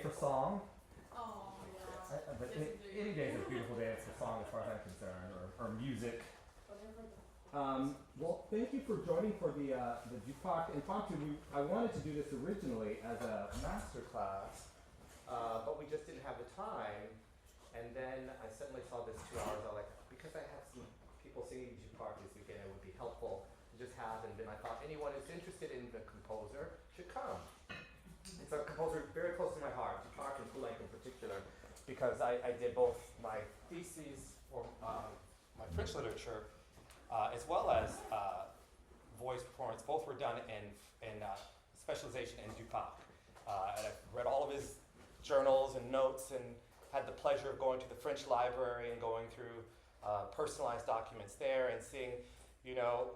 for song. Oh, yeah. But any day is a beautiful day for song as far as I'm concerned, or music. Well, thank you for joining for the Duparc Impromptu. I wanted to do this originally as a master class, but we just didn't have the time. And then I suddenly saw this 2 hours. I was like, because I have some people singing Duparc this weekend, it would be helpful to just have. And then I thought anyone who's interested in the composer should come. It's a composer very close to my heart, Duparc and Poulenc in particular, because I did both my theses for my French literature as well as voice performance. Both were done in specialization in Duparc. And I've read all of his journals and notes and had the pleasure of going to the French library and going through personalized documents there and seeing,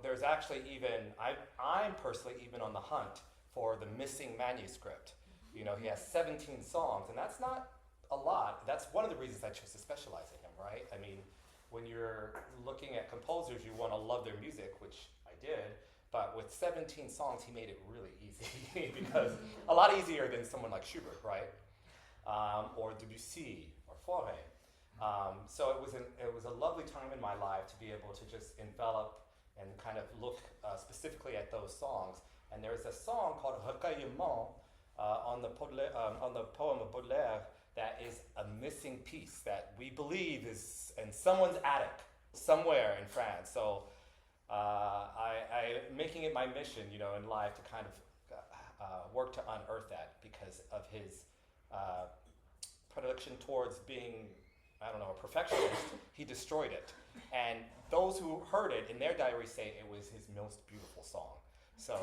there's actually even, I'm personally even on the hunt for the missing manuscript. He has 17 songs, and that's not a lot. That's one of the reasons I chose to specialize in him, right? I mean, when you're looking at composers, you want to love their music, which I did, but with 17 songs, he made it really easy because a lot easier than someone like Schubert, right? Or Debussy or Fauré. So it was a lovely time in my life to be able to just envelop and kind of look specifically at those songs. And there's a song called Recueillement on the poem of Baudelaire that is a missing piece that we believe is in someone's attic somewhere in France. So I'm making it my mission, in life to kind of work to unearth that because of his predilection towards being, a perfectionist. He destroyed it. And those who heard it in their diaries say it was his most beautiful song. So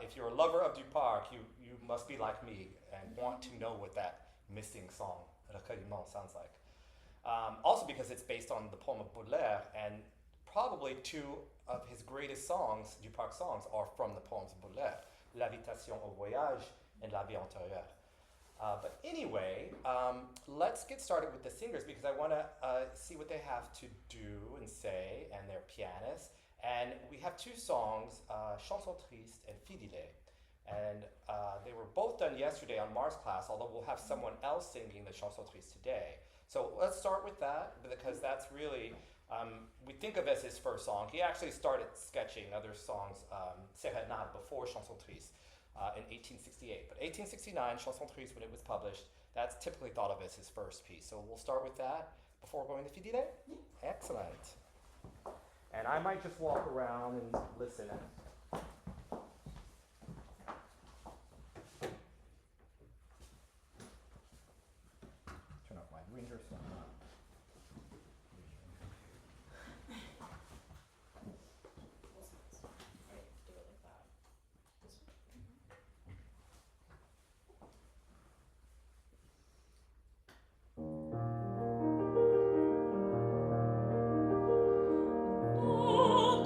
if you're a lover of Duparc, you must be like me and want to know what that missing song, Recueillement, sounds like. Also because it's based on the poem of Baudelaire, and probably 2 of his greatest songs, Duparc songs, are from the poems of Baudelaire, L'Invitation au Voyage and La Vie Antérieure. But anyway, let's get started with the singers because I want to see what they have to do and say, and they're pianists. And we have 2 songs, Chanson Triste and Fidèle. And they were both done yesterday on Mars class, although we'll have someone else singing the Chanson Triste today. So let's start with that, because that's really, we think of as his first song. He actually started sketching other songs, Sérénade, before Chanson Triste in 1868. But 1869, Chanson Triste, when it was published, that's typically thought of as his first piece. So we'll start with that before going to Fidèle? Excellent. And I might just walk around and listen. Turn off my ringer so I'm not. Oh,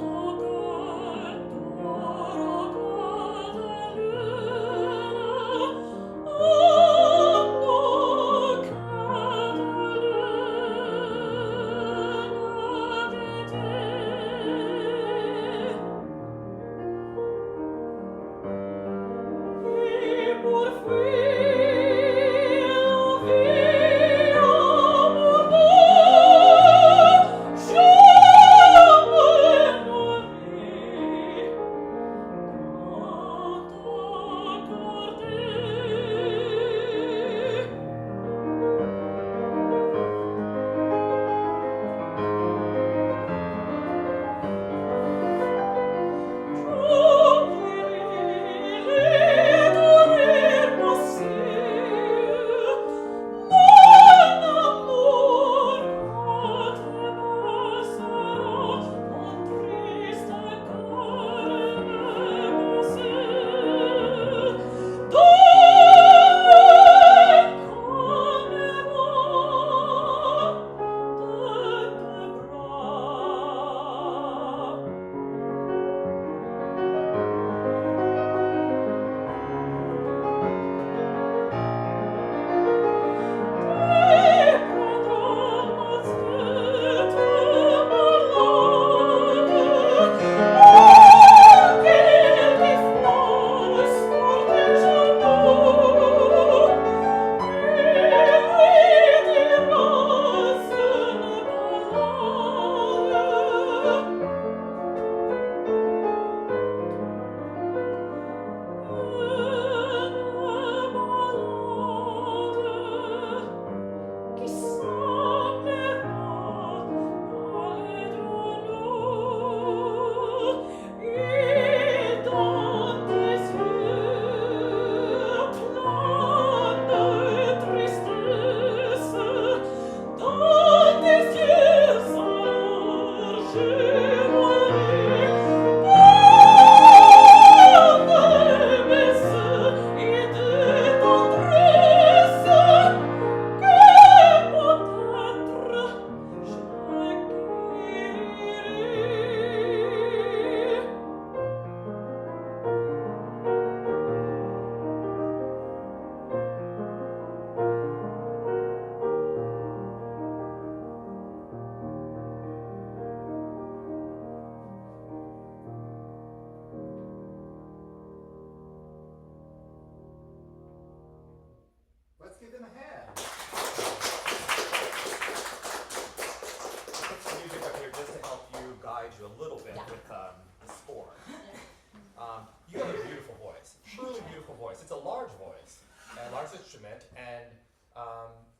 And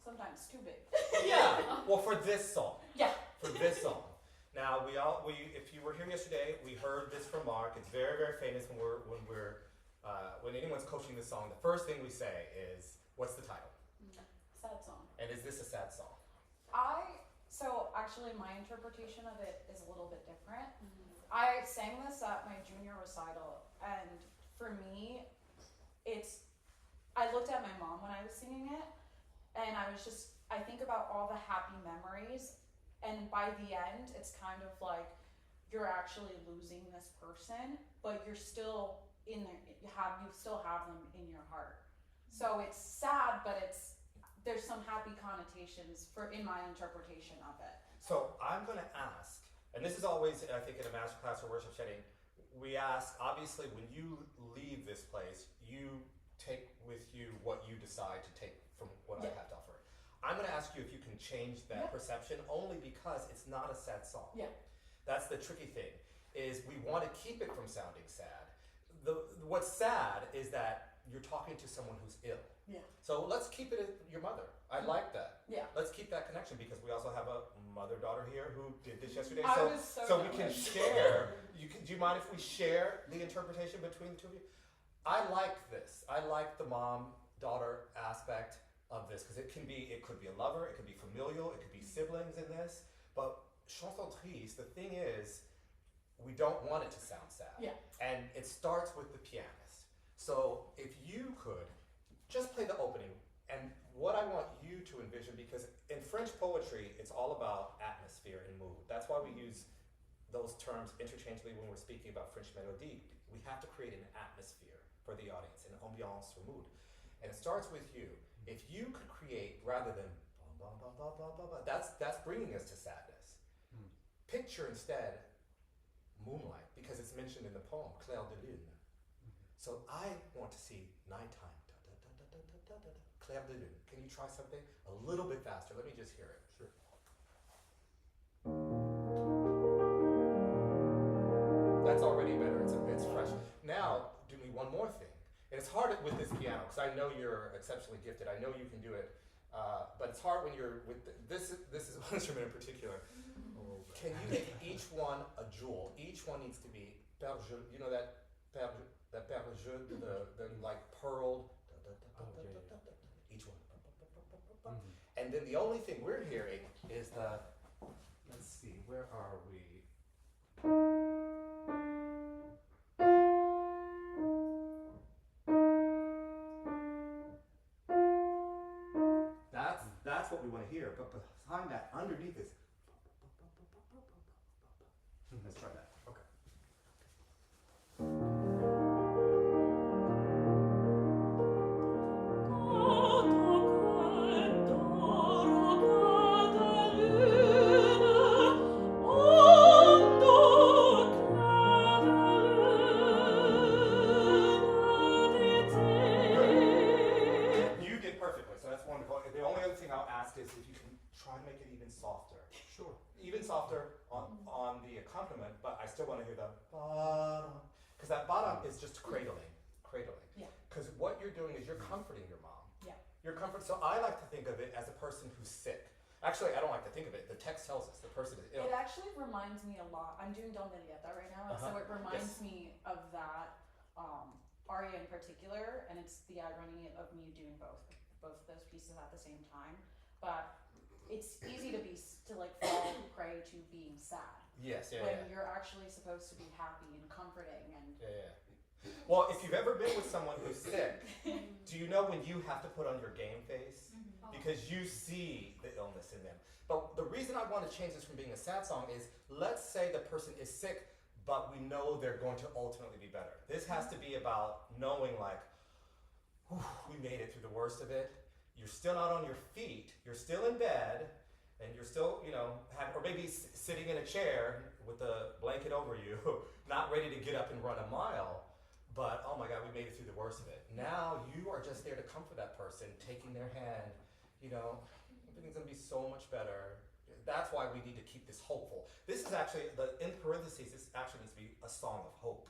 sometimes too big. yeah, well, for this song. Yeah. For this song. Now, if you were here yesterday, we heard this from Mark. It's very, very famous when anyone's coaching this song. The first thing we say is, "What's the title?" Sad song. And is this a sad song? So actually my interpretation of it is a little bit different. I sang this at my junior recital, and for me, I looked at my mom when I was singing it, and I think about all the happy memories, and by the end, it's kind of like you're actually losing this person, but you're still in there, you still have them in your heart. So it's sad, but there's some happy connotations in my interpretation of it. So I'm going to ask, and this is always, I think, in a master class or worship setting, we ask, obviously, when you leave this place, you take with you what you decide to take from what I have to offer. I'm going to ask you if you can change that perception, only because it's not a sad song. Yeah. That's the tricky thing, is we want to keep it from sounding sad. What's sad is that you're talking to someone who's ill. Yeah. So let's keep it as your mother. I like that. Yeah. Let's keep that connection, because we also have a mother-daughter here who did this yesterday. I was so we can share. Do you mind if we share the interpretation between the two of you? I like this. I like the mom-daughter aspect of this, because it could be a lover, it could be familial, it could be siblings in this. But chanson triste, the thing is, we don't want it to sound sad. Yeah. And it starts with the pianist. So if you could just play the opening, and what I want you to envision, because in French poetry, it's all about atmosphere and mood. That's why we use those terms interchangeably when we're speaking about French mélodie. We have to create an atmosphere for the audience, an ambiance or mood. And it starts with you. If you could create, rather than blah, blah, blah, blah, blah, blah, that's bringing us to sadness. Picture instead moonlight, because it's mentioned in the poem, Clair de Lune. So I want to see nighttime, Clair de Lune. Can you try something a little bit faster? Let me just hear it. Sure. That's already better. It's fresh. Now, do me one more thing. And it's hard with this piano, because I know you're exceptionally gifted. I know you can do it. But it's hard when you're with this is one instrument in particular. Can you make each one a jewel? Each one needs to be per jeu. You know that per jeu, the like pearled. Each one. And then the only thing we're hearing is let's see, where are we? That's what we want to hear. But behind that, underneath is. Let's try that. Okay. You did perfectly, so that's wonderful. The only other thing I'll ask is if you can try to make it even softer. Sure. Even softer on the accompaniment, but I still want to hear the bottom, because that bottom is just cradling. Yeah. Because what you're doing is you're comforting your mom. Yeah. So I like to think of it as a person who's sick. Actually, I don't like to think of it. The text tells us the person is ill. It actually reminds me a lot. I'm doing Don Milieta right now, so it reminds me of that aria in particular, and it's the irony of me doing both of those pieces at the same time. But it's easy to fall prey to being sad. Yes, when you're actually supposed to be happy and comforting and. Yeah. Well, if you've ever been with someone who's sick, do you know when you have to put on your game face? Because you see the illness in them. But the reason I want to change this from being a sad song is, let's say the person is sick, but we know they're going to ultimately be better. This has to be about knowing, like, we made it through the worst of it. You're still not on your feet. You're still in bed, and you're still, or maybe sitting in a chair with a blanket over you, not ready to get up and run a mile. But, oh my God, we made it through the worst of it. Now you are just there to comfort that person, taking their hand, everything's going to be so much better. That's why we need to keep this hopeful. This is actually, in parentheses, this actually needs to be a song of hope.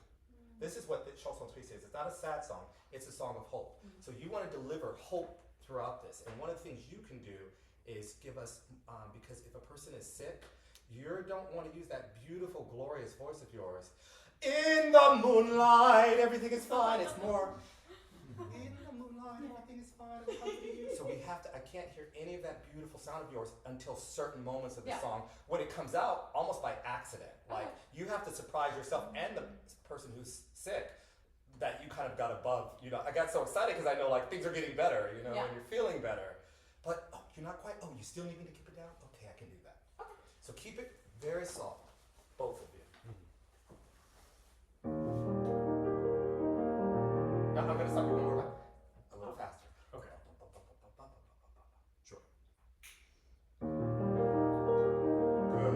This is what the chanson triste is. It's not a sad song, it's a song of hope. So you want to deliver hope throughout this. And one of the things you can do is give us, because if a person is sick, you don't want to use that beautiful, glorious voice of yours. In the moonlight, everything is fine. It's more, in the moonlight, everything is fine. So we have to, I can't hear any of that beautiful sound of yours until certain moments of the song, when it comes out almost by accident. Like, you have to surprise yourself and the person who's sick that you kind of got above, I got so excited because I know like things are getting better, and you're feeling better. But, you're not quite, you still need me to keep it down? Okay, I can do that. Okay. So keep it very soft, both of you. Now I'm going to stop you one more time. A little faster. Okay. Sure. Good.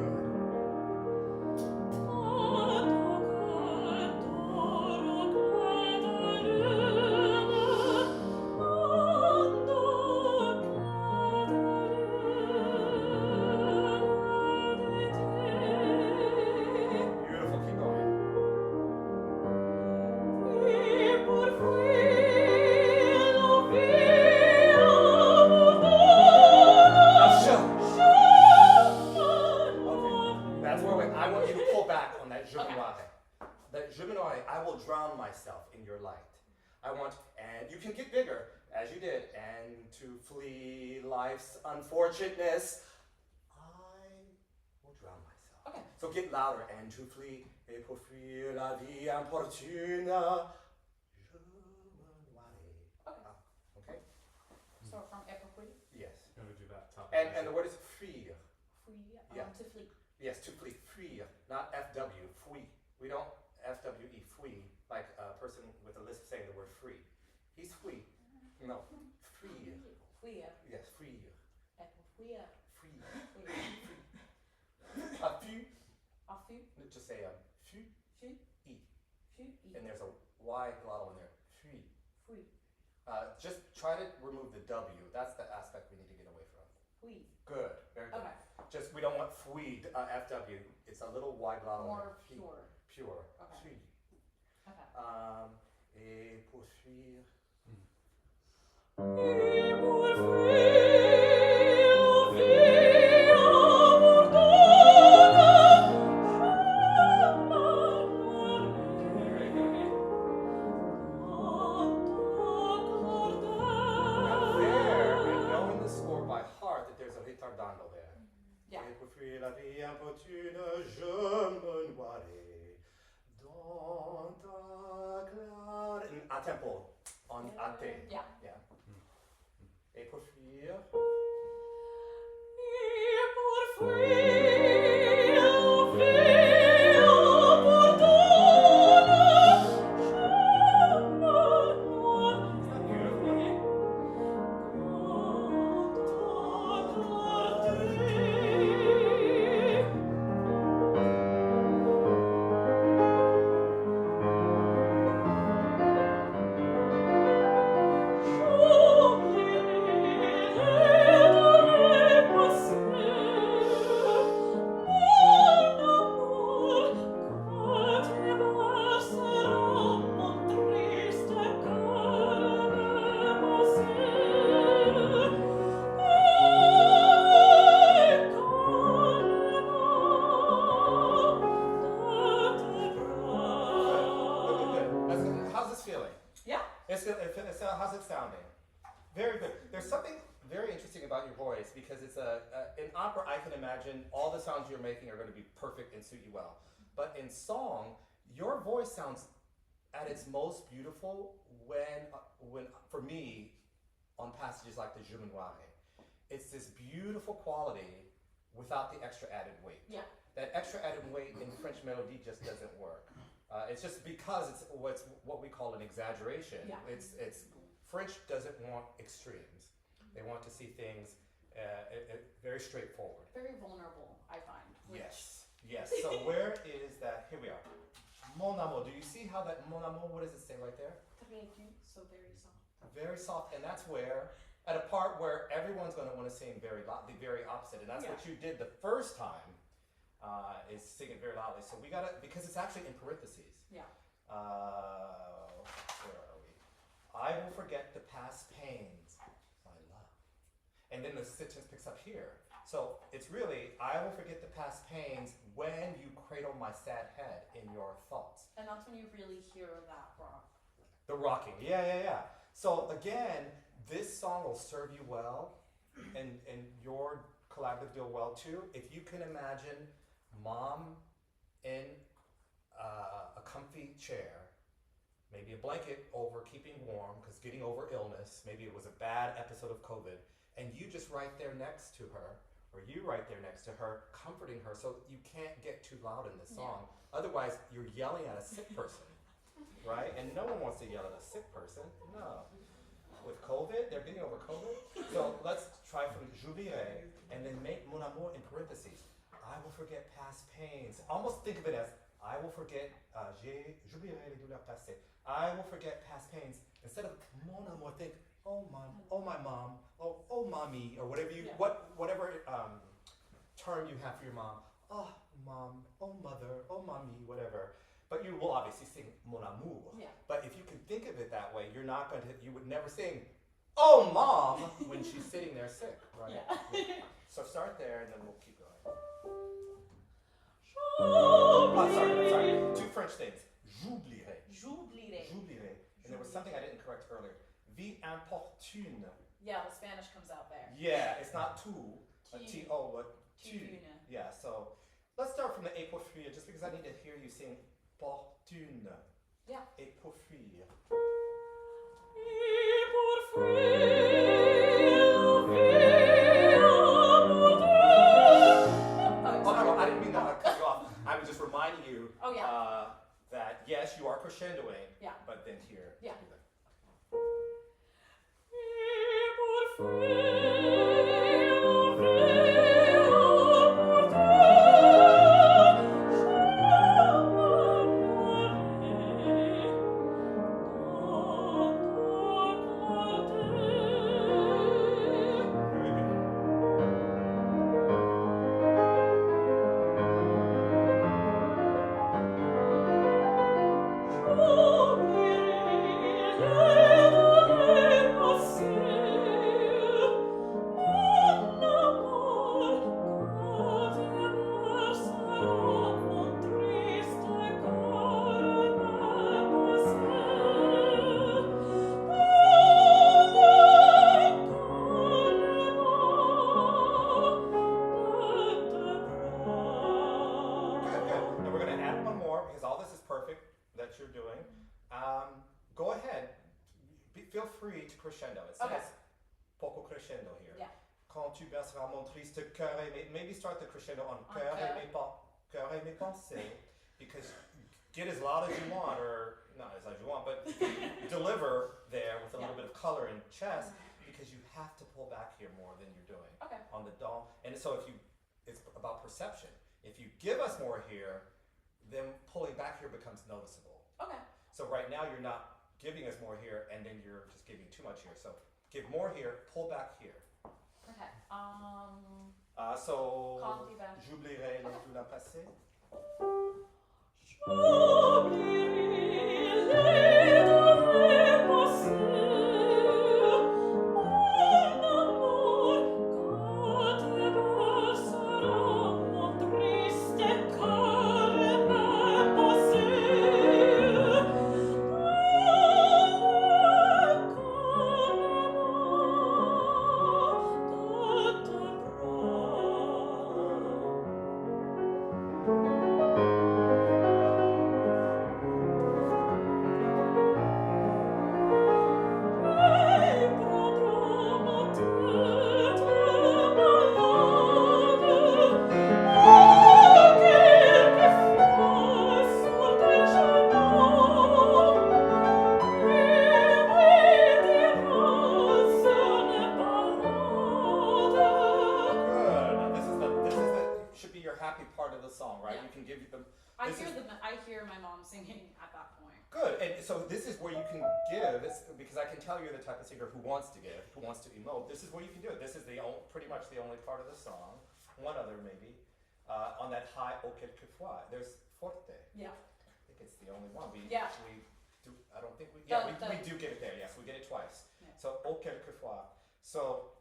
Beautiful, keep going. Now show. Okay, that's where I want you to pull back on that je me noie. That je me noie, I will drown myself in your light. And you can get bigger, as you did, and to flee life's unfortunateness, I will drown myself. Okay. So get louder, and to flee, et pour fuir la vie importune, je me noie. Okay? So from epopee. Yes. I'm going to do that top. And the word is fuir. Free. Yeah. To flee. Yes, to flee, fuir, not FW, fui. We don't FWE, fui, like a person with a lisp saying the word free. He's fui. No, free. Free. Yes, free. Epopee. Free. Free. A few. Afu. Just say fu, Fu. e. Fu. And there's a Y glottal in there. Free. Free. Just try to remove the W. That's the aspect we need to get away from. Free. Good, very good. Okay. Just, we don't want fui, FW. It's a little Y glottal in there. More Fui. pure. Pure. Okay. Fui. Okay. Et pour fuir. Ritardando there. Yeah. Et pour fuir la vie importune, je me noierai dans ta clare. A tempo, on a te. Yeah. Yeah. Et pour fuir. How's it sounding? Very good. There's something very interesting about your voice because it's in opera. I can imagine all the sounds you're making are going to be perfect and suit you well. But in song, your voice sounds at its most beautiful when for me, on passages like the Je me noie. It's this beautiful quality without the extra added weight. Yeah. That extra added weight in French melody just doesn't work. It's just because it's what we call an exaggeration. Yeah. It's French doesn't want extremes. They want to see things very straightforward. Very vulnerable, I find. Yes. So where is that? Here we are. Mon amour. Do you see how that mon amour? What does it say right there? Très doux, so very soft. Very soft, and that's where at a part where everyone's going to want to sing very loud, the very opposite, and that's what you did the first time. Is sing it very loudly. So we gotta, because it's actually in parentheses. Yeah. Where are we? I will forget the past pains. My and then the sentence picks up here. So it's really, I will forget the past pains when you cradle my sad head in your thoughts. And that's when you really hear that rock. The rocking, yeah. So again, this song will serve you well, and your collaborative deal well too. If you can imagine mom in a comfy chair, maybe a blanket over keeping warm, because getting over illness, maybe it was a bad episode of COVID, and you just right there next to her, or you right there next to her, comforting her, so you can't get too loud in this song. Otherwise, you're yelling at a sick person, right? And no one wants to yell at a sick person, no. With COVID, they're getting over COVID. So let's try from j'oublierai, and then make mon amour in parentheses. I will forget past pains. Almost think of it as, I will forget, j'oublierai les douleurs passées. I will forget past pains. Instead of mon amour, think, oh mom, oh my mom, oh mommy, or whatever you, whatever term you have for your mom. Oh mom, oh mother, oh mommy, whatever. But you will obviously sing mon amour. Yeah. But if you can think of it that way, you're not going to, you would never sing, oh mom, when she's sitting there sick, right? Yeah. So start there, and then we'll keep going. Sorry. Two French things. J'oublierai. And there was something I didn't correct earlier. Vie importune. Yeah, the Spanish comes out there. Yeah, it's not tu, T-O, but tu. Yeah, so let's start from the et pour fuir, just because I need to hear you sing portune. Yeah. Et pour fuir. I didn't mean that to cut you off. I was just reminding you that yes, you are crescendoing, but then here. Yeah. Go ahead. Feel free to crescendo. It says poco crescendo here. Yeah. Quand tu berceras mon triste cœur et maybe start the crescendo on cœur et mes pensées, because get as loud as you want, or not as loud as you want, but deliver there with a little bit of color in chest, because you have to pull back here more than you're doing on the don. And so it's about perception. If you give us more here, then pulling back here becomes noticeable. Okay. So right now you're not giving us more here, and then you're just giving too much here. So give more here, pull back here. Okay. So j'oublierai les douleurs passées. I hear my mom singing at that point. Good, and so this is where you can give, because I can tell you're the type of singer who wants to give, who wants to emote. This is where you can do it. This is pretty much the only part of the song. One other maybe. On that high au quelquefois, there's forte. Yeah. I think it's the only one. We do. I don't think we. Yeah, we do get it there. Yes, we get it twice. Yeah. So au quelquefois. So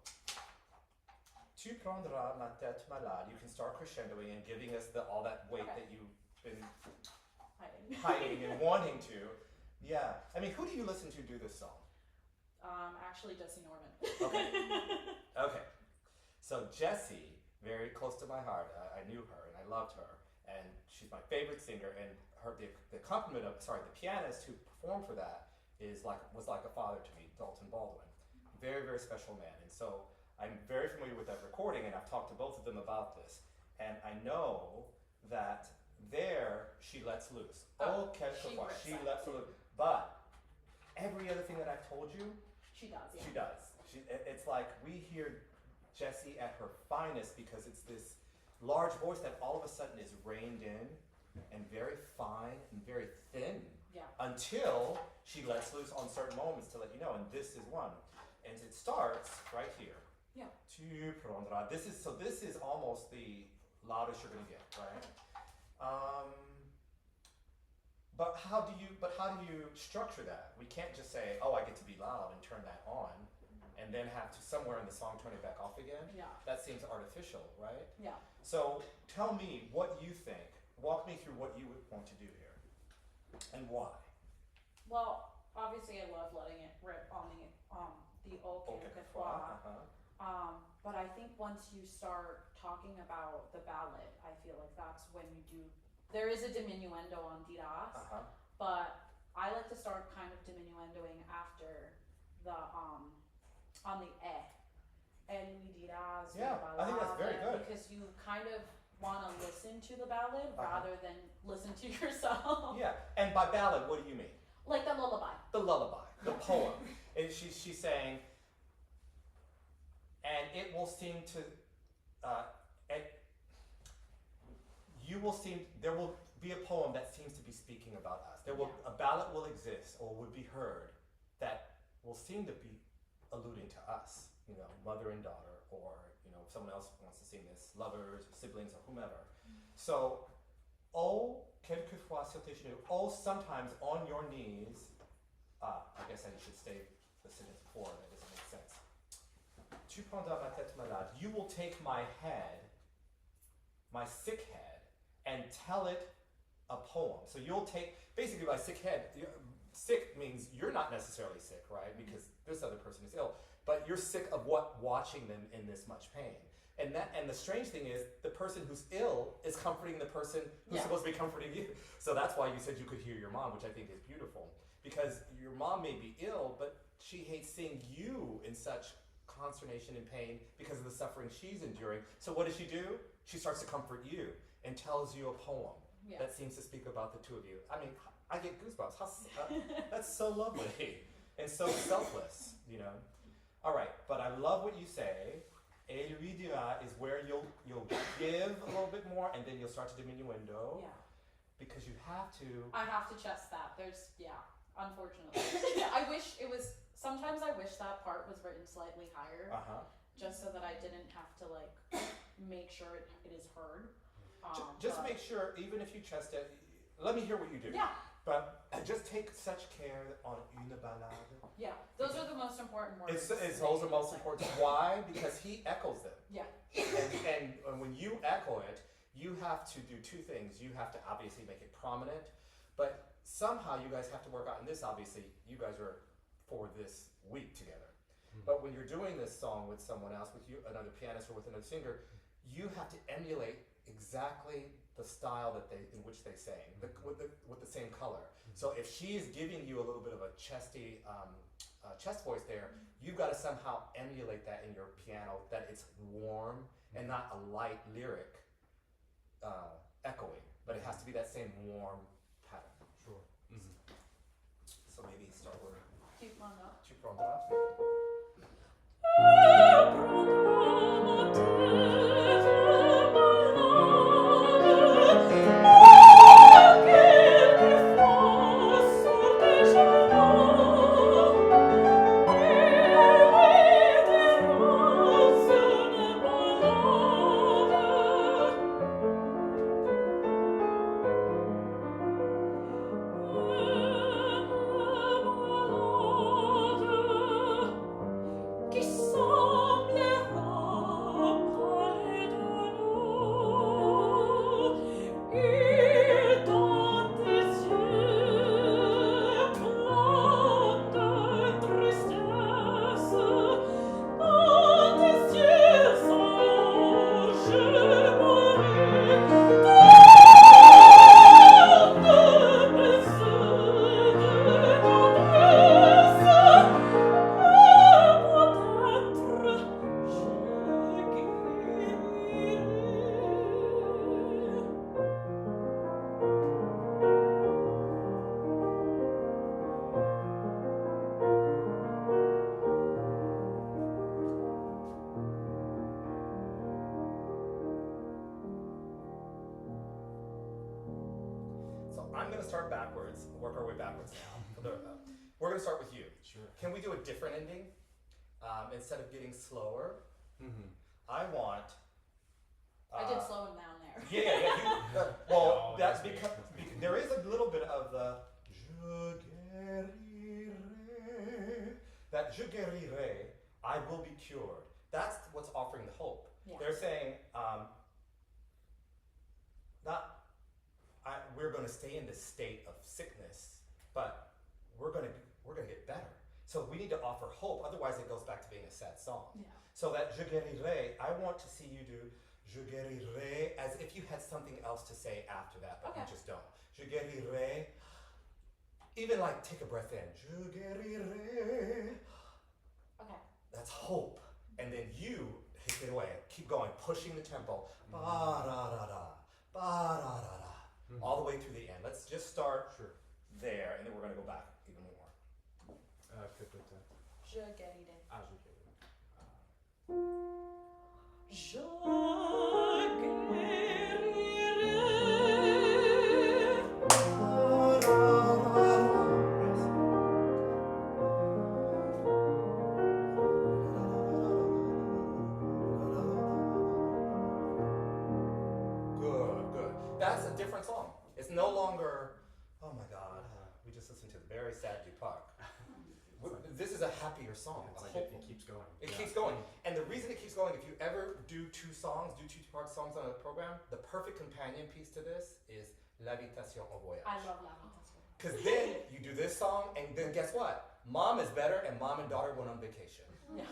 Tu prendras ma tête malade. You can start crescendoing and giving us all that weight Okay. that you've been Hiding. and wanting to. Yeah. I mean, who do you listen to do this song? Actually, Jesse Norman. Okay. Okay. So Jessie, very close to my heart. I knew her and I loved her, and she's my favorite singer. And the pianist who performed for that was like a father to me, Dalton Baldwin. Very, very special man. And so I'm very familiar with that recording, and I've talked to both of them about this. And I know that there she lets loose. Oh, Quelquefois, she rips lets loose. But every other thing that I've told you, She does, yeah. she does. It's like we hear Jessie at her finest because it's this large voice that all of a sudden is reined in and very fine and very thin. Yeah. Until she lets loose on certain moments to let you know, and this is one. And it starts right here. Yeah. Tu prendras. This is almost the loudest you're gonna get, right? But how do you structure that? We can't just say, oh, I get to be loud and turn that on, and then have to somewhere in the song turn it back off again. Yeah. That seems artificial, right? Yeah. So tell me what you think. Walk me through what you would want to do here, and why. Well, obviously, I love letting it rip on the old quelquefois. But I think once you start talking about the ballad, I feel like that's when you do. There is a diminuendo on dirás, but I like to start kind of diminuendoing after the on the and we dirás. Yeah, I think that's very good. Because you kind of want to listen to the ballad rather than listen to yourself. Yeah, and by ballad, what do you mean? Like the lullaby. The lullaby, the poem. And she's saying, and it will seem to, there will be a poem that seems to be speaking about us. A ballad will exist or would be heard that will seem to be alluding to us, mother and daughter, or, if someone else wants to sing this, lovers, or siblings, or whomever. So, oh, quelquefois sur tes genoux, oh, sometimes on your knees, I guess I should stay the sentence before, that doesn't make sense. Tu prendras ma tête malade, you will take my head, my sick head, and tell it a poem. So you'll take, basically by sick head, sick means you're not necessarily sick, right? Because this other person is ill, but you're sick of watching them in this much pain. And the strange thing is, the person who's ill is comforting the person who's supposed to be comforting you. So that's why you said you could hear your mom, which I think is beautiful. Because your mom may be ill, but she hates seeing you in such consternation and pain because of the suffering she's enduring. So what does she do? She starts to comfort you and tells you a poem that seems to speak about the two of you. I mean, I get goosebumps. That's so lovely and so selfless, All right, but I love what you say. Et lui dira is where you'll give a little bit more, and then you'll start to diminuendo. Yeah. Because you have to. I have to chest that. Unfortunately. Sometimes I wish that part was written slightly higher. Just so that I didn't have to make sure it is heard. Just make sure, even if you chest it, let me hear what you do. Yeah. But just take such care on une ballade. Yeah, those are the most important words. It's those are most important. Why? Because he echoes them. Yeah. And when you echo it, you have to do two things. You have to obviously make it prominent, but somehow you guys have to work out, and this obviously, you guys are for this week together. But when you're doing this song with someone else, with you, another pianist or with another singer, you have to emulate exactly the style in which they sang, with the same color. So if she is giving you a little bit of a chesty chest voice there, you've got to somehow emulate that in your piano, that it's warm and not a light lyric echoing, but it has to be that same warm pattern. Sure. So maybe start with Keep on up. Tu prendras. Qui semblera I'm going to start backwards, work our way backwards now. We're going to start with you. Sure. Can we do a different ending? Instead of getting slower, I want... I did slow him down there. Yeah. Well, that's because there is a little bit of the je guérirai. That je guérirai, I will be cured. That's what's offering the hope. Yeah. They're saying, we're going to stay in this state of sickness, but we're going to get better. So we need to offer hope. Otherwise, it goes back to being a sad song. Yeah. So that je guérirai, I want to see you do je guérirai as if you had something else to say after that, but you just don't. Je guérirai. Even like take a breath in. Je guérirai. Okay. That's hope. And then you hit it away. Keep going, pushing the tempo. Ba-da-da-da. Ba-da-da-da. All the way through the end. Let's just start there, and then we're going to go back even more. Je guérirai. Je Good. That's a different song. It's no longer, oh my God, we just listened to the very sad Duparc. This is a happier song. It's like it keeps going. It keeps going. And the reason it keeps going, if you ever do two Duparc songs on a program, the perfect companion piece to this is L'Habitation au Voyage. I love L'Habitation. Because then you do this song, and then guess what? Mom is better, and mom and daughter went on vacation. Yeah.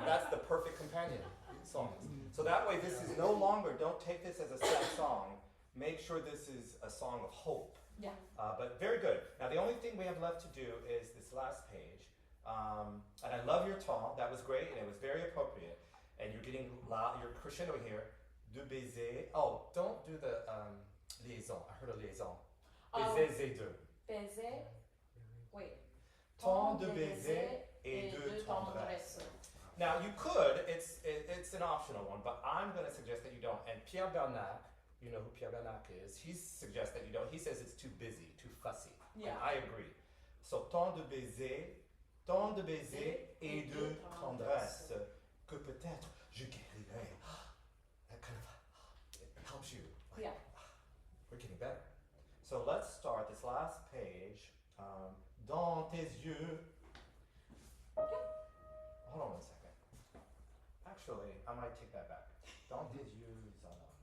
That's the perfect companion song. So that way, this is no longer, don't take this as a sad song. Make sure this is a song of hope. Yeah. But very good. Now, the only thing we have left to do is this last page. And I love your ton. That was great, and it was very appropriate. And you're getting loud, you're crescendo here. De baiser. Oh, don't do the liaison. I heard a liaison. Baiser, c'est deux. Baiser. Wait. Tant de baiser et de tendresse. Now, you could, it's an optional one, but I'm going to suggest that you don't. And Pierre Bernac, you know who Pierre Bernac is, he suggests that you don't. He says it's too busy, too fussy. Yeah. And I agree. So, tant de baiser et de tendresse, que peut-être je guérirai. That kind of, it helps you. Like, Yeah. we're getting better. So let's start this last page. Dans tes yeux. Hold on one second. Actually, I might take that back. Dans tes yeux, alors.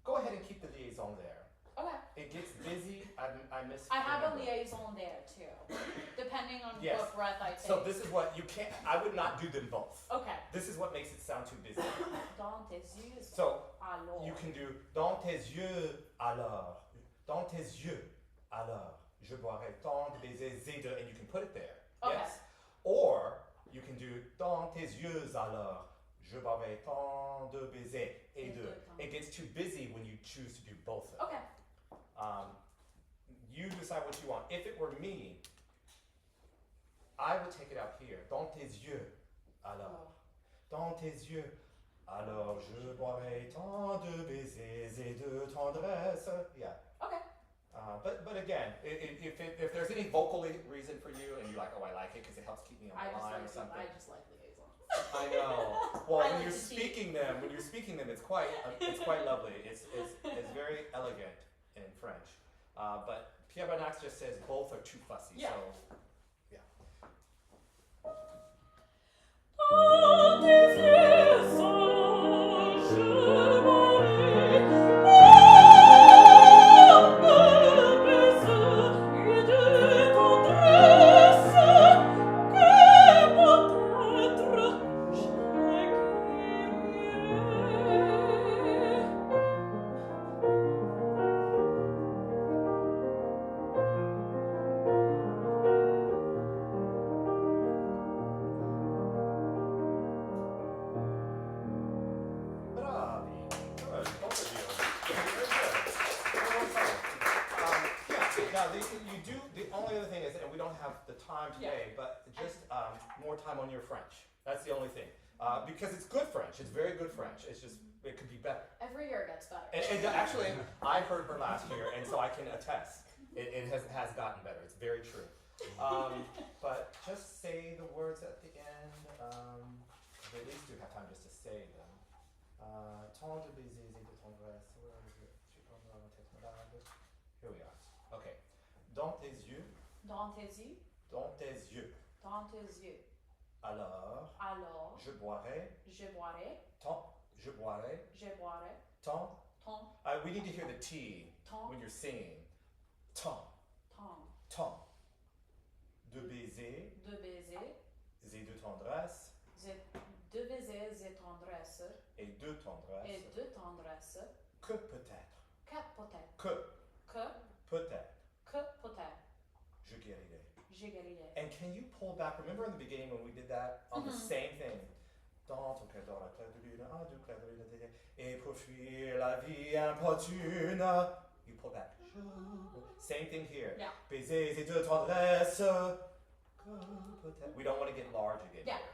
Go ahead and keep the liaison there. Okay. It gets busy. I miss. I have a liaison there too, depending on Yes. what breath I take. So this is what you can't. I would not do them both. Okay. This is what makes it sound too busy. Dans tes yeux. So Alors. you can do dans tes yeux alors. Dans tes yeux alors. Je boirai tant de baisers et de, and you can put it there. Okay. Yes. Or you can do dans tes yeux alors. Je boirai tant de baisers et de. It gets too busy when you choose to do both of them. Okay. You decide what you want. If it were me, I would take it out here. Dans tes yeux alors. Dans tes yeux alors. Je boirai tant de baisers et de tendresse. Yeah. Okay. But again, if there's any vocal reason for you and you're like, oh, I like it because it helps keep me on the line or something. I just like liaison. I know. Well, I when like you're to see. speaking them, it's quite lovely. It's very elegant in French. But Pierre Bernac just says both are too fussy. Yeah. So, yeah. Dans tes yeux, alors, je boirai Bravi. Good. Both of you. Very good. One more time. Yeah. Now, you do. The only other thing is, and we don't have the time today, but just more time on your French. That's the only thing. because it's good French. It's very good French. It's just, it could be better. Every year it gets better. And actually, I heard her last year, and so I can attest. It has gotten better. It's very true. But just say the words at the end. At least you have time just to say them. Tant de baisers et de tendresse. Where is it? Here we are. Okay. Dans tes yeux. Dans tes yeux. Dans tes yeux. Dans tes yeux. Alors. Alors. Je boirai. Je boirai. Tant. Je boirai. Je boirai. Tant. Tant. We need to hear the T Tant. when you're singing. Tant. Tant. Tant. De baisers. De baiser. Et de tendresse. De baisers et tendresse. Et de tendresse. Et de tendresse. Que peut-être. Que peut-être. Que Que. peut-être. Que peut-être. Je guérirai. Je guérirai. And can you pull back? Remember in the beginning when we did that on the same thing? Dans ton cœur dans la clair de lune, du clair de lune, et pour fuir la vie importune. You pull back. Same thing here. Yeah. Baisers et de tendresse. Que peut-être. We don't want to get large again. Yeah. Here.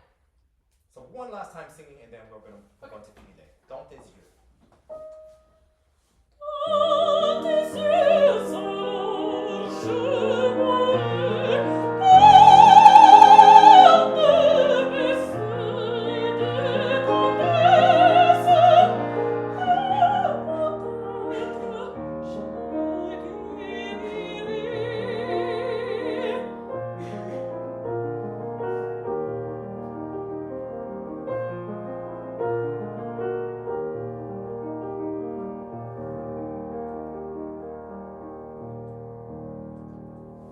So one last time singing, and then we're going to fini. Dans tes yeux. Dans tes yeux sages, je boirai.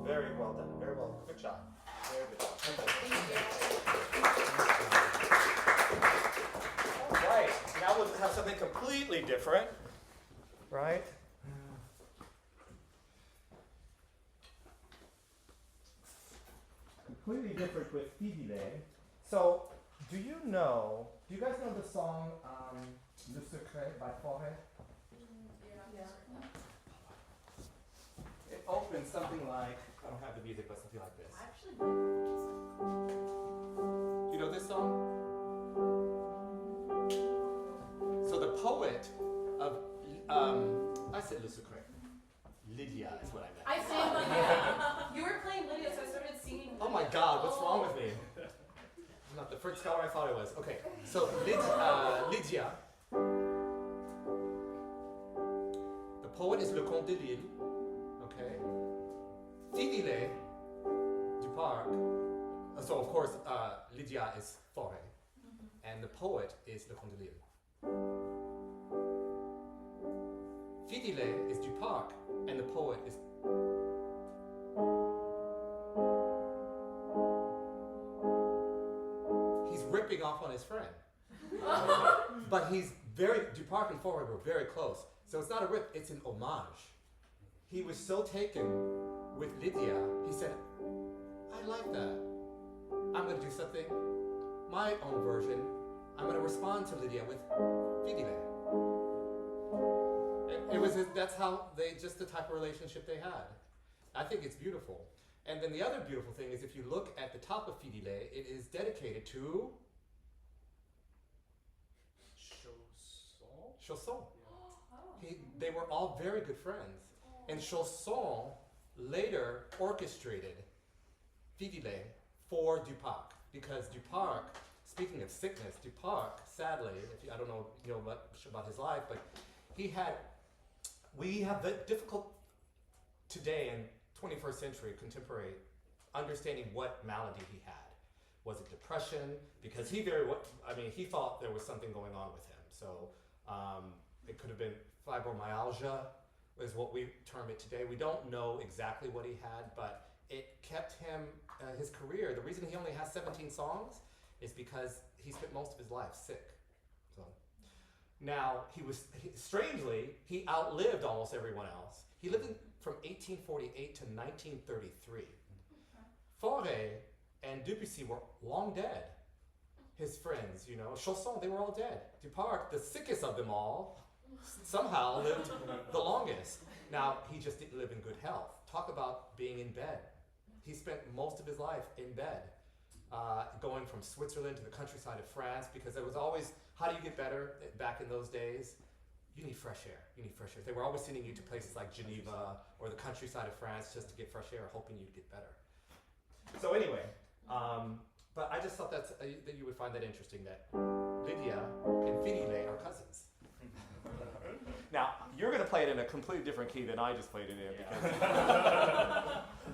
Very well done. Very well. Good job. Very good job. All right. Now we'll have something completely different. Right? Completely different with Fidile. So, do you guys know the song Le Secret by Forêt? Yeah. It opens something like, I don't have the music, but something like this. Actually, You know this song? So the poet of, I said Le Secret. Lydia is what I meant. I sang Lydia. You were playing Lydia, so I started singing Lydia. Oh my God, what's wrong with me? I'm not the first scholar I thought I was. Okay, so Lydia. The poet is Le Comte de Lille. Okay. Fidile, Duparc. So of course, Lydia is Forêt, and the poet is Le Comte de Lille. Fidile is Duparc, and the poet is. He's ripping off on his friend. But he's Duparc and Forêt were very close. So it's not a rip, it's an homage. He was so taken with Lydia, he said, I like that. I'm going to do something, my own version. I'm going to respond to Lydia with Fidile. That's how just the type of relationship they had. I think it's beautiful. And then the other beautiful thing is if you look at the top of Fidile, it is dedicated to Chausson. They were all very good friends. And Chausson later orchestrated Fidile for Duparc. Because Duparc, speaking of sickness, Duparc, sadly, I don't know if you know much about his life, but we have the difficult today in 21st century contemporary understanding what malady he had. Was it depression? Because he thought there was something going on with him. So it could have been fibromyalgia, is what we term it today. We don't know exactly what he had, but it kept him, his career. The reason he only has 17 songs is because he spent most of his life sick. So now strangely, he outlived almost everyone else. He lived from 1848 to 1933. Forêt and Debussy were long dead. His friends, Chausson, they were all dead. Duparc, the sickest of them all, somehow lived the longest. Now, he just didn't live in good health. Talk about being in bed. He spent most of his life in bed. going from Switzerland to the countryside of France, because it was always, how do you get better back in those days? You need fresh air. You need fresh air. They were always sending you to places like Geneva or the countryside of France just to get fresh air, hoping you'd get better. So anyway, but I just thought that you would find that interesting, that Lydia and Finile are cousins. Now, you're going to play it in a completely different key than I just played it in, because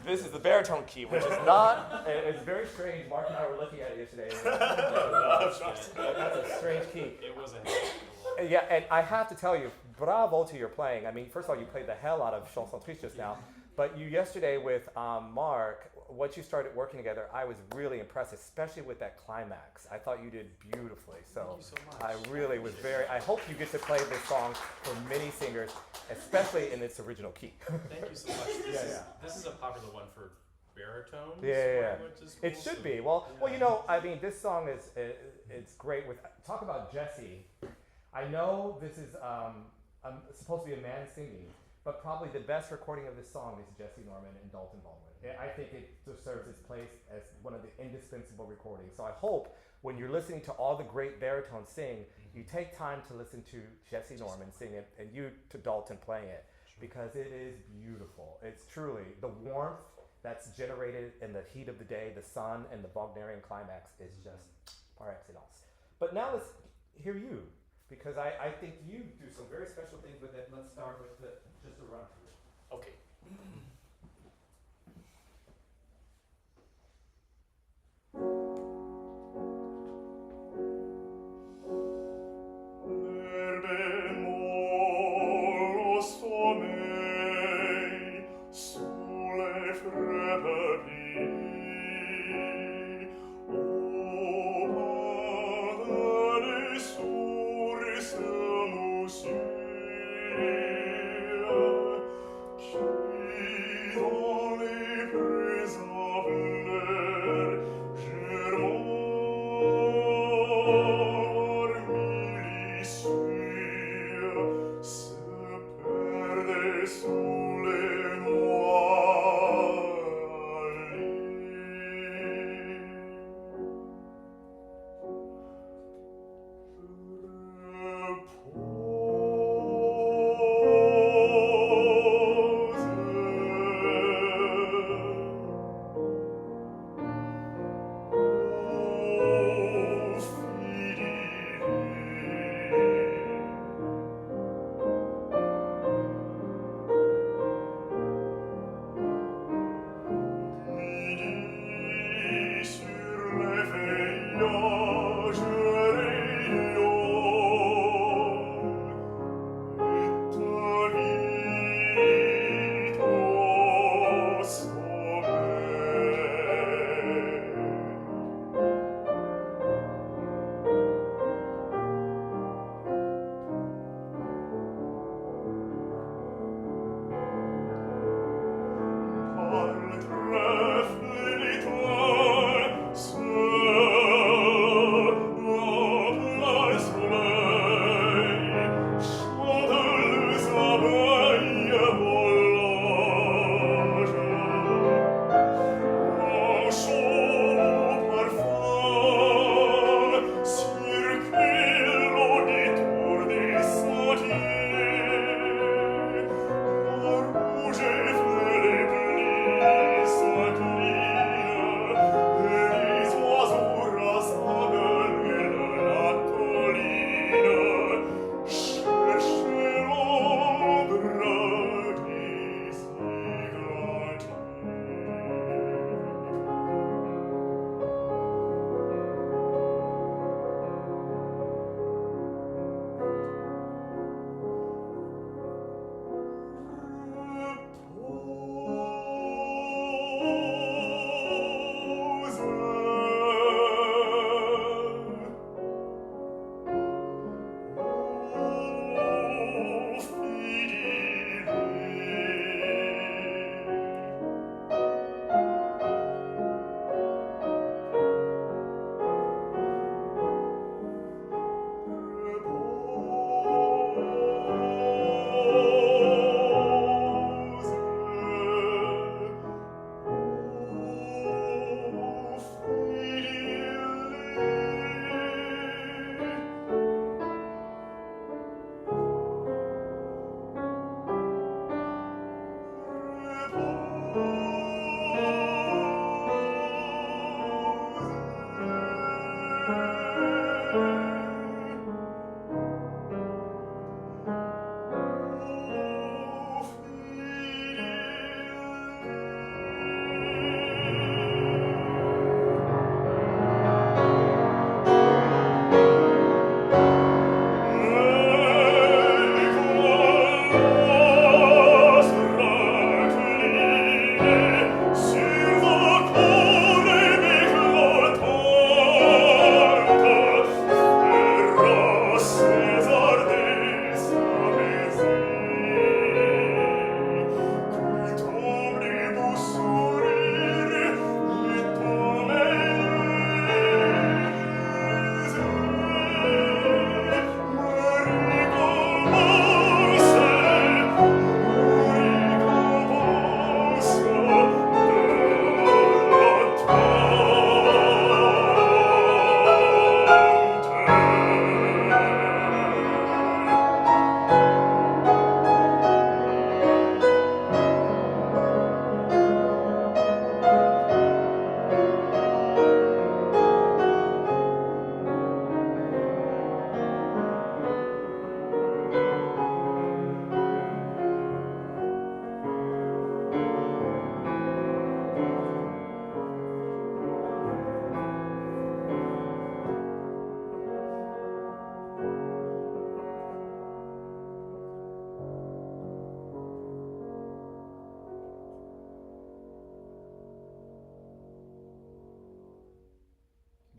this is the baritone key, which is not, it's very strange. Mark and I were looking at it yesterday. That's a strange key. It was a Yeah, and I have to tell you, bravo to your playing. I mean, first of all, you played the hell out of Chanson Triste just now, but you yesterday with Mark, once you started working together, I was really impressed, especially with that climax. I thought you did beautifully. So, thank you so much. I really was I hope you get to play this song for many singers, especially in its original key. Thank you so much. This is a popular one for baritones. Yeah. when I went to school, It should so- be. Well, you know, I mean, this song is it's great. With talk about Jesse. I know this is supposed to be a man singing, but probably the best recording of this song is Jesse Norman and Dalton Baldwin. I think it serves its place as one of the indispensable recordings. So I hope when you're listening to all the great baritones sing, you take time to listen to Jesse Norman sing it and you to Dalton playing it, because it is beautiful. It's truly the warmth that's generated in the heat of the day, the sun, and the Wagnerian climax is just par excellence. But now let's hear you, because I think you do some very special things with it. Let's start with just a run through. Okay.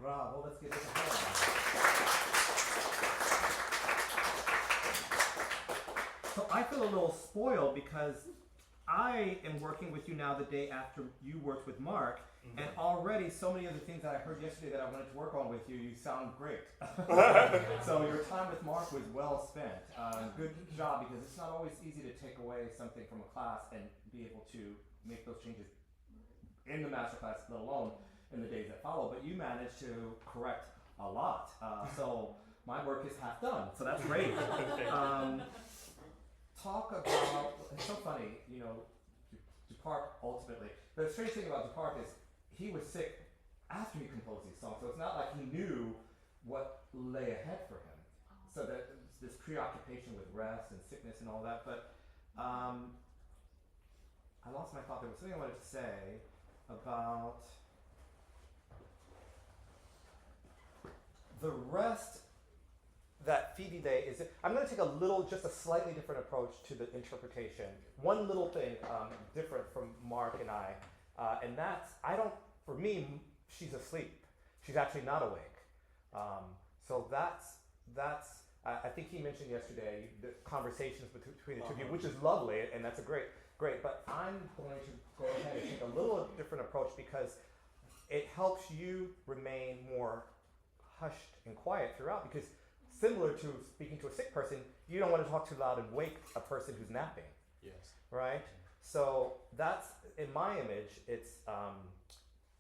Bravo, let's give it a hand. So I feel a little spoiled because I am working with you now the day after you worked with Mark, and already so many of the things that I heard yesterday that I wanted to work on with you, you sound great. So your time with Mark was well spent. Good job, because it's not always easy to take away something from a class and be able to make those changes in the master class, let alone in the days that follow. But you managed to correct a lot. So my work is half done, so that's great. Talk about, it's so funny, you know, Duparc ultimately, the strange thing about Duparc is he was sick after he composed these songs, so it's not like he knew what lay ahead for him. So that this preoccupation with rest and sickness and all that, but I lost my thought. There was something I wanted to say about the rest that fidele is. I'm going to take just a slightly different approach to the interpretation. One little thing different from Mark and I, and that's, for me, she's asleep. She's actually not awake. So that's I think he mentioned yesterday the conversations between the two of you, which is lovely, and that's a great. But I'm going to go ahead and take a little different approach because it helps you remain more hushed and quiet throughout, because similar to speaking to a sick person, you don't want to talk too loud and wake a person who's napping. Yes. Right? So that's, in my image, it's,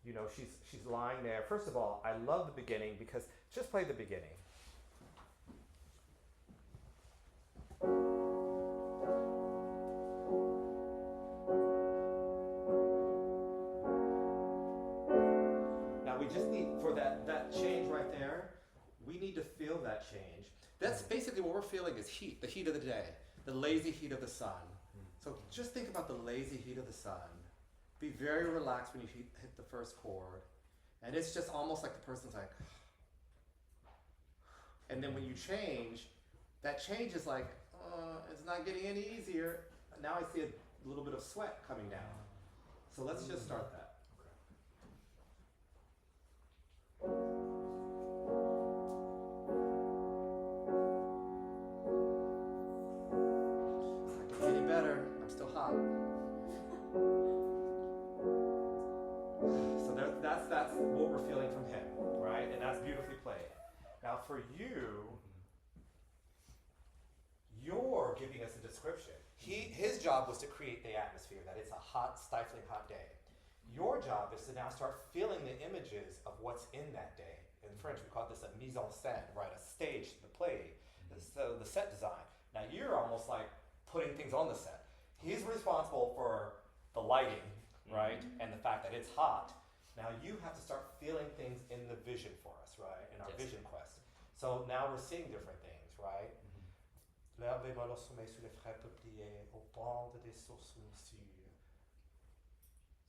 you know, she's lying there. First of all, I love the beginning because, just play the beginning. Now we just need, for that change right there, we need to feel that change. That's basically what we're feeling is heat, the heat of the day, the lazy heat of the sun. So just think about the lazy heat of the sun. Be very relaxed when you hit the first chord. And it's just almost like the person's like, and then when you change, that change is like, it's not getting any easier. Now I see a little bit of sweat coming down. So let's just start that. Getting better. I'm still hot. So that's what we're feeling from him, right? And that's beautifully played. Now for you, you're giving us a description. His job was to create the atmosphere, that it's a hot, stifling hot day. Your job is to now start feeling the images of what's in that day. In French, we call this a mise en scène, right? A stage, the play, so the set design. Now you're almost like putting things on the set. He's responsible for the lighting, right? And the fact that it's hot. Now you have to start feeling things in the vision for us, right? In our vision quest. So now we're seeing different things, right? L'air bémol au sommet sous les frais peupliers, au bord des sources sûres.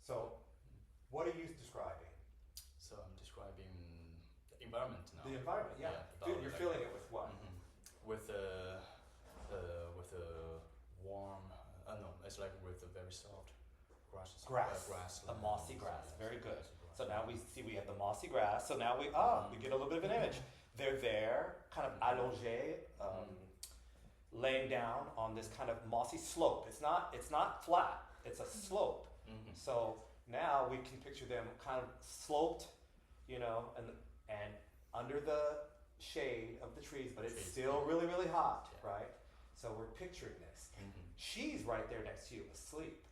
So, what are you describing? So I'm describing the environment now. The environment, yeah. Dude, you're feeling it with what? With a warm, no, it's like with a very soft grass. Grass. A mossy grass. Very good. So now we have the mossy grass. So now we get a little bit of an image. They're there, kind of allongé, laying down on this kind of mossy slope. It's not flat. It's a slope. So now we can picture them kind of sloped, you know, and under the shade of the trees, but it's still really, really hot, right? So we're picturing this. She's right there next to you, asleep.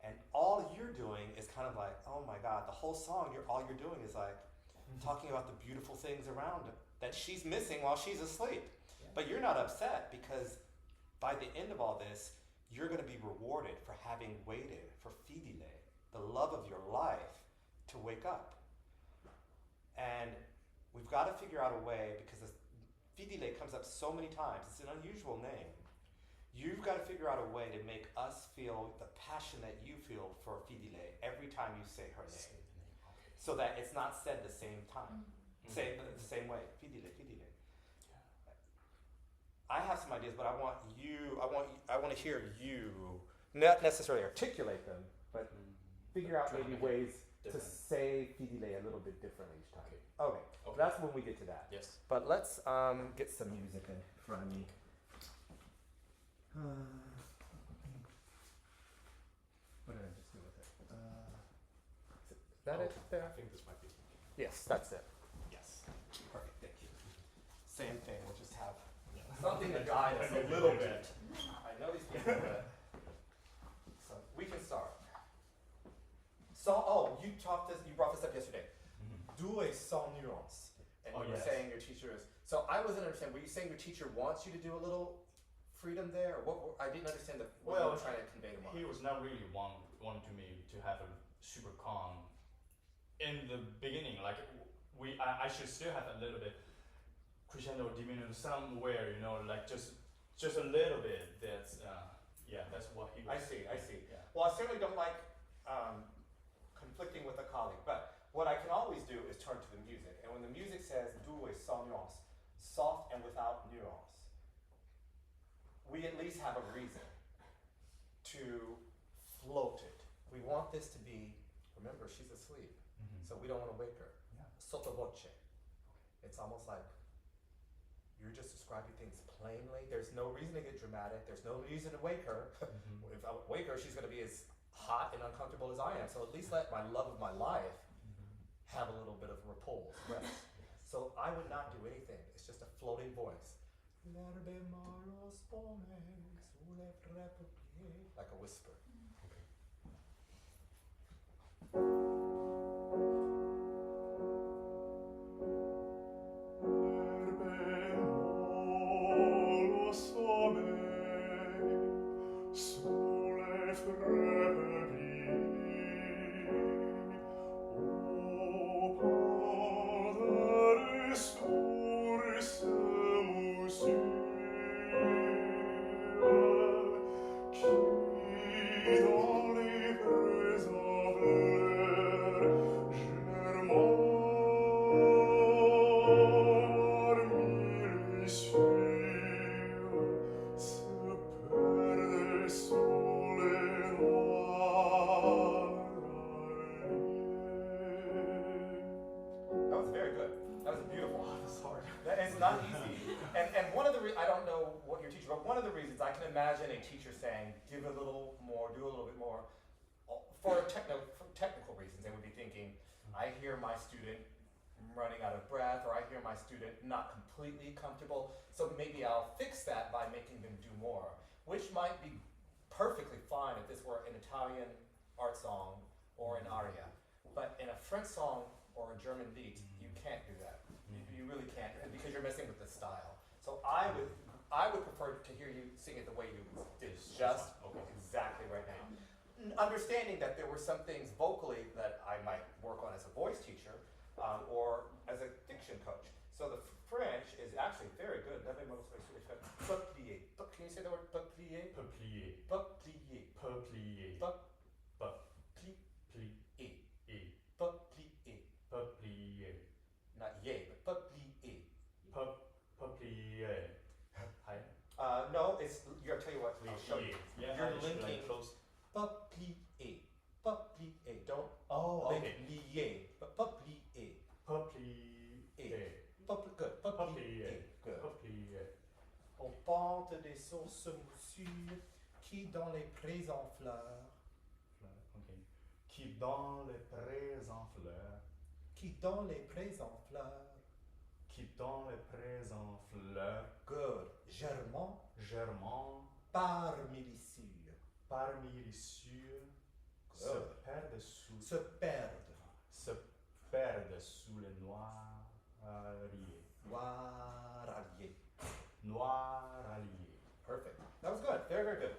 And all you're doing is kind of like, oh my God, the whole song, all you're doing is like talking about the beautiful things around her that she's missing while she's asleep. But you're not upset because by the end of all this, you're going to be rewarded for having waited for fidele, the love of your life, to wake up. And we've got to figure out a way, because fidele comes up so many times. It's an unusual name. You've got to figure out a way to make us feel the passion that you feel for fidele every time you say her name, so that it's not said the same time, say the same way. Fidele. I have some ideas, but I want to hear you not necessarily articulate them, but figure out maybe ways to say fidele a little bit differently each time. Okay. Okay. Okay. That's when we get to that. Yes. But let's get some music in front of me. What did I just do with it? Is that it I there? think this might be. Yes, that's it. Yes. Perfect, thank you. Same thing, we'll just have Yeah. something to guide us a little bit. I know these people, but so we can start. So, you brought this up yesterday. Doué sans nuance. And Oh, you were yes. saying your teacher is, so I wasn't understanding, were you saying your teacher wants you to do a little freedom there? Or what, I didn't understand what you Well, were trying to convey to Mark. He was not really wanting me to have a super calm in the beginning. Like I should still have a little bit crescendo, diminuendo somewhere, you know, like just a little bit. That's that's what he was. I see. Yeah. Well, I certainly don't like conflicting with a colleague, but what I can always do is turn to the music. And when the music says doué sans nuance, soft and without nuance, we at least have a reason to float it. We want this to be, remember, she's asleep, so we don't want to wake her. Yeah. Sotto voce. It's almost like you're just describing things plainly. There's no reason to get dramatic. There's no reason to wake her. If I wake her, she's going to be as hot and uncomfortable as I am. So at least let my love of my life have a little bit of repose, rest. So I would not do anything. It's just a floating voice. Like a whisper. That was very good. That was beautiful. That's hard. It's not easy. And one of the I don't know what your teacher, but one of the reasons I can imagine a teacher saying, give a little more, do a little bit more, for technical reasons. They would be thinking, I hear my student running out of breath, or I hear my student not completely comfortable, so maybe I'll fix that by making them do more, which might be perfectly fine if this were an Italian art song or an aria. But in a French song or a German beat, you can't do that. You really can't, because you're messing with the style. So I would prefer to hear you sing it the way you did, just exactly right now. Understanding that there were some things vocally that I might work on as a voice teacher or as a diction coach. So the French is actually very good. Peuplier. Can you say the word peuplier? Peuplier. Peuplier. Peuplier. Peuplier. Peuplier. Peuplier. Not yay, but peuplier. Peuplier. No, it's, I'll tell you what, I'll show you. Yeah, You're I should, linking. like, close. Peuplier. Peuplier. Don't Oh, link okay. lier, but peuplier. Peuplier. Good. Peuplier. Good. Peuplier. On pente des sources moussures qui dans les prés en fleurs, Okay. Qui dans les prés en fleurs. qui dans les prés en fleurs. Qui dans les prés en fleurs. Good. Germant Germain parmi les sûrs. parmi les cieux se Good. perdent sous Se perdre. se perdent sous les noiraliers. Noiralier. Noiraliers. Perfect. That was good. Very, very good.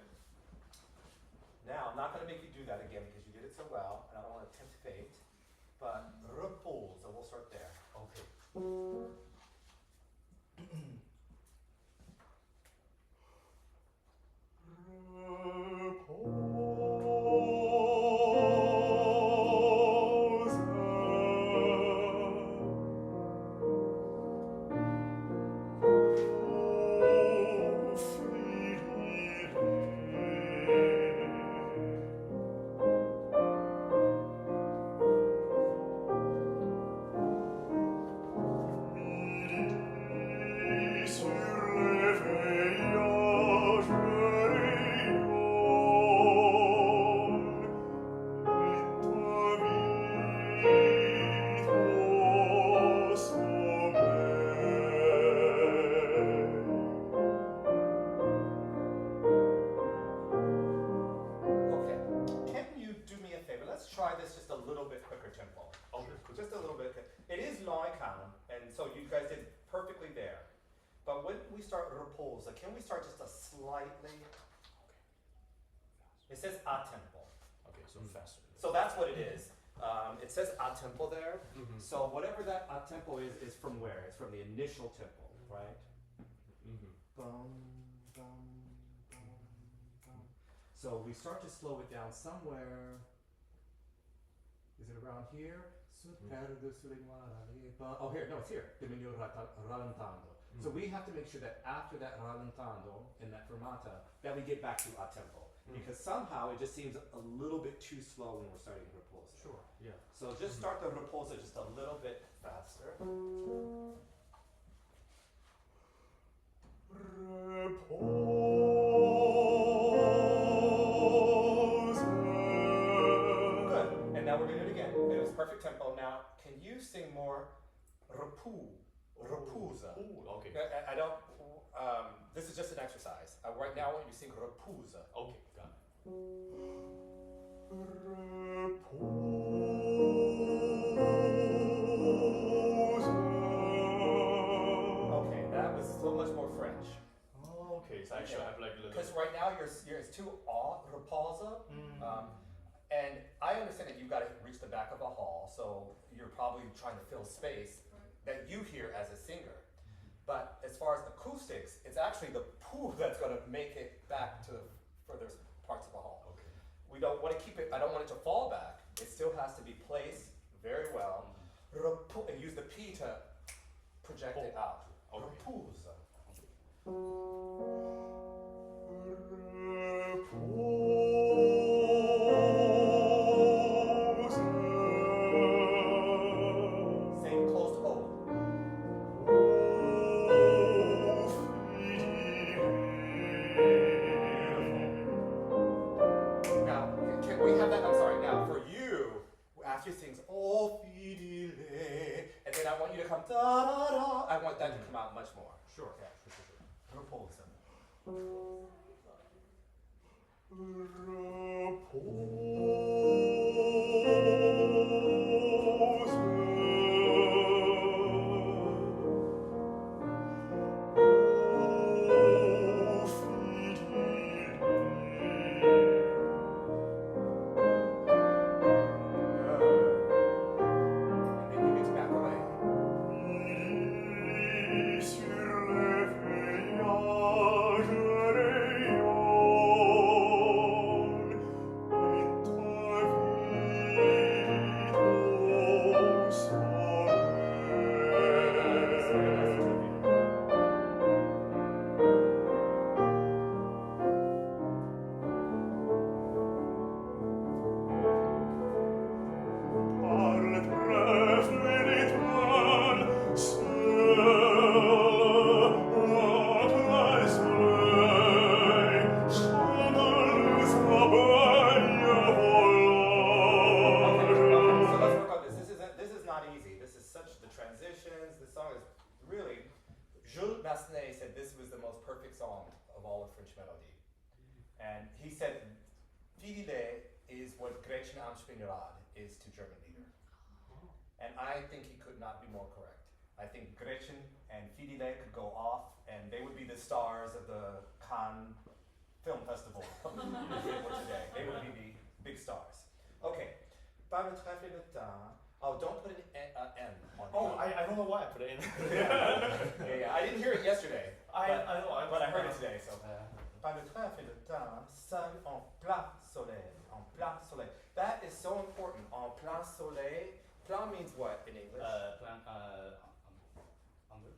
Now, I'm not going to make you do that again because you did it so well, and I don't want to tempt fate. But repose, so we'll start there. Okay. just a little bit. It is loikang, and so you guys did perfectly there. But when we start repose, can we start just a slightly? It says a tempo. Okay, so faster. So that's what it is. It says a tempo there. Mhm. So whatever that a tempo is from where? It's from the initial tempo, right? Mhm. Bum, bum, bum, bum. So we start to slow it down somewhere. Is it around here? Oh, here. No, it's here. Rallentando. So we have to make sure that after that rallentando and that fermata, that we get back to a tempo. Because somehow it just seems a little bit too slow when we're starting repose. Sure. Yeah. So just start the repose just a little bit faster. Good. And now we're going to do it again. It was perfect tempo. Now, can you sing more repusa? Ooh, okay. I don't. This is just an exercise. Right now, I want you to sing repusa. Okay, got it. Okay, that was so much more French. Oh, okay, so I should have like a little. Because right now it's too reposa. And I understand that you've got to reach the back of a hall, so you're probably trying to fill space that you hear as a singer. But as far as acoustics, it's actually the poo that's going to make it back to the further parts of the hall. Okay. We don't want to keep it, I don't want it to fall back. It still has to be placed very well. And use the P to project it out. Okay. Repusa. Same close to O. Now, can we have that? I'm sorry. Now, for you, after you sings "Oh fidele," and then I want you to come da da da. I want that to come out much more. Sure. Yeah. Repose. And then you mix back away. So let's work on this. This is not easy. This is such the transitions. This song is really. Jules Massenet said this was the most perfect song of all of French melody, and he said, "Fidele is what Gretchen Amtspenrad is to German lieder," and I think he could not be more correct. I think Gretchen and Fidele could go off, and they would be the stars of the Cannes Film Festival today. They would be the big stars. Okay. Oh, don't put an N on Oh, the I don't know why I put it in. yeah. I didn't hear it yesterday. I know, But I heard it today, so. Pas le train fait le temps, seul en plein soleil, en plein soleil. That is so important. En plein soleil. Plein means what in English? Under?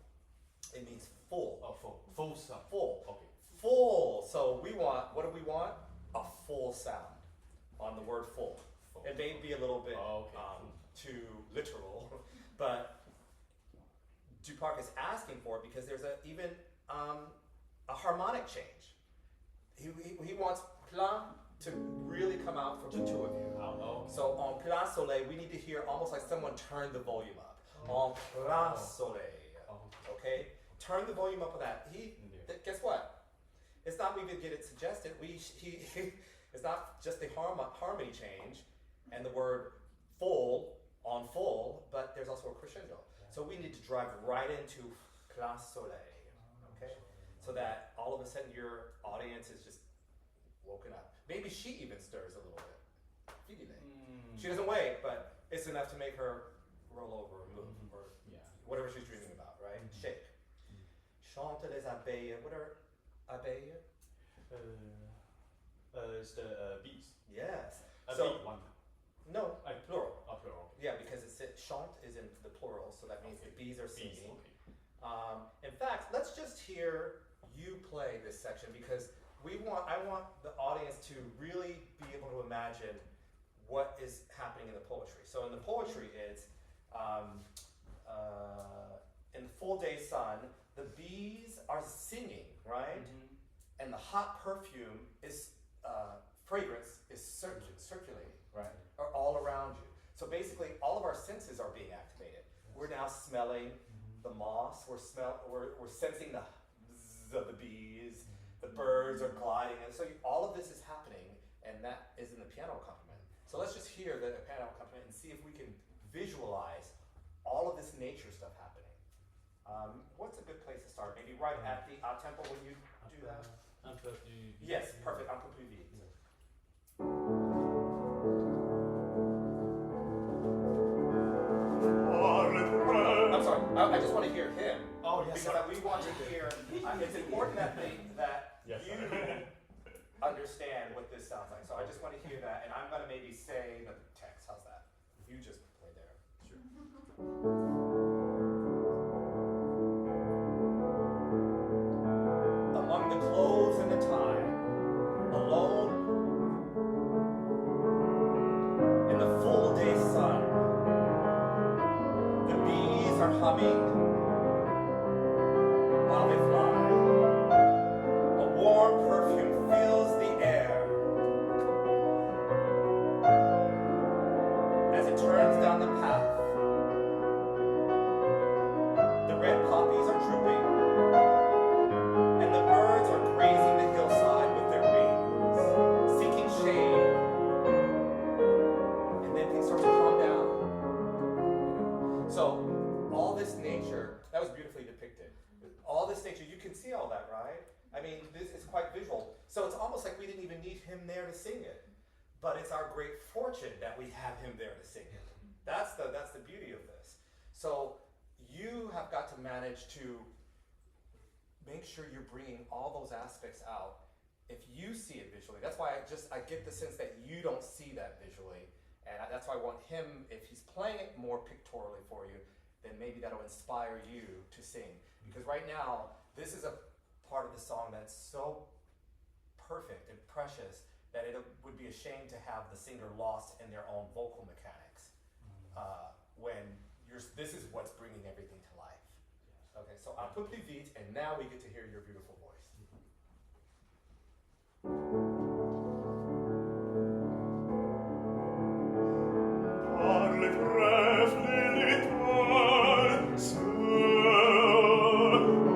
It means full. Oh, full sound. Full. Okay. Full. So we want, what do we want? A full sound on the word full. Full. It may be a little bit Okay. too literal, but Duparc is asking for it because there's even a harmonic change. He wants plein to really come out from the two of you. Oh, okay. So en plein soleil, we need to hear almost like someone turned the volume up. En plein soleil. Okay? Turn the volume up of that. Guess what? It's not we would get it suggested. It's not just the harmony change and the word full on full, but So we need to drive right into plein soleil, okay? So that all of a sudden your audience is just woken up. Maybe she even stirs a little bit. She doesn't wake, but it's enough to make her roll over or move or whatever she's dreaming about, right? Shake. Chante les abeilles. What are abeilles? It's the bees. Yes. So one. No, plural. Plural. Yeah, because chante is in the plural, so that means the bees are singing. Okay. In fact, let's just hear you play this section because I want the audience to really be able to imagine what is happening in the poetry. So in the poetry, it's in the full day sun, the bees are singing, right? And the hot perfume is fragrance is circulating, right, or all around you. So basically, all of our senses are being activated. We're now smelling the moss. We're sensing the buzz of the bees. The birds are gliding, and so all of this is happening, and that is in the piano accompaniment. So let's just hear the piano accompaniment and see if we can visualize all of this nature stuff happening. What's a good place to start? Maybe right at the tempo when you do that? Yes, perfect. Un peu plus vite. I'm sorry. I just want to hear him. Oh, yes. Because we want to hear. It's important that Yes, you understand what this sounds like. So I just want to hear that, and I'm going to maybe say the text. How's that? You just play there. Among the cloves and the thyme, alone in the full day sun, the bees are humming while they fly. A warm perfume fills the air as it turns down the path. The red poppies are drooping, and the birds are grazing the hillside with their wings, seeking shade. And then things start to calm down. So all this nature, that was beautifully depicted. All this nature, you can see all that, right? I mean, this is quite visual. So it's almost like we didn't even need him there to sing it. But it's our great fortune that we have him there to sing it. That's the beauty of this. So you have got to manage to make sure you're bringing all those aspects out. If you see it visually, that's why I get the sense that you don't see that visually. And that's why I want him, if he's playing it more pictorially for you, then maybe that'll inspire you to sing. Because right now, this is a part of the song that's so perfect and precious that it would be a shame to have the singer lost in their own vocal mechanics when this is what's bringing everything to life. Okay, so un peu plus vite, and now we get to hear your beautiful voice. Par les trèfles l'étoile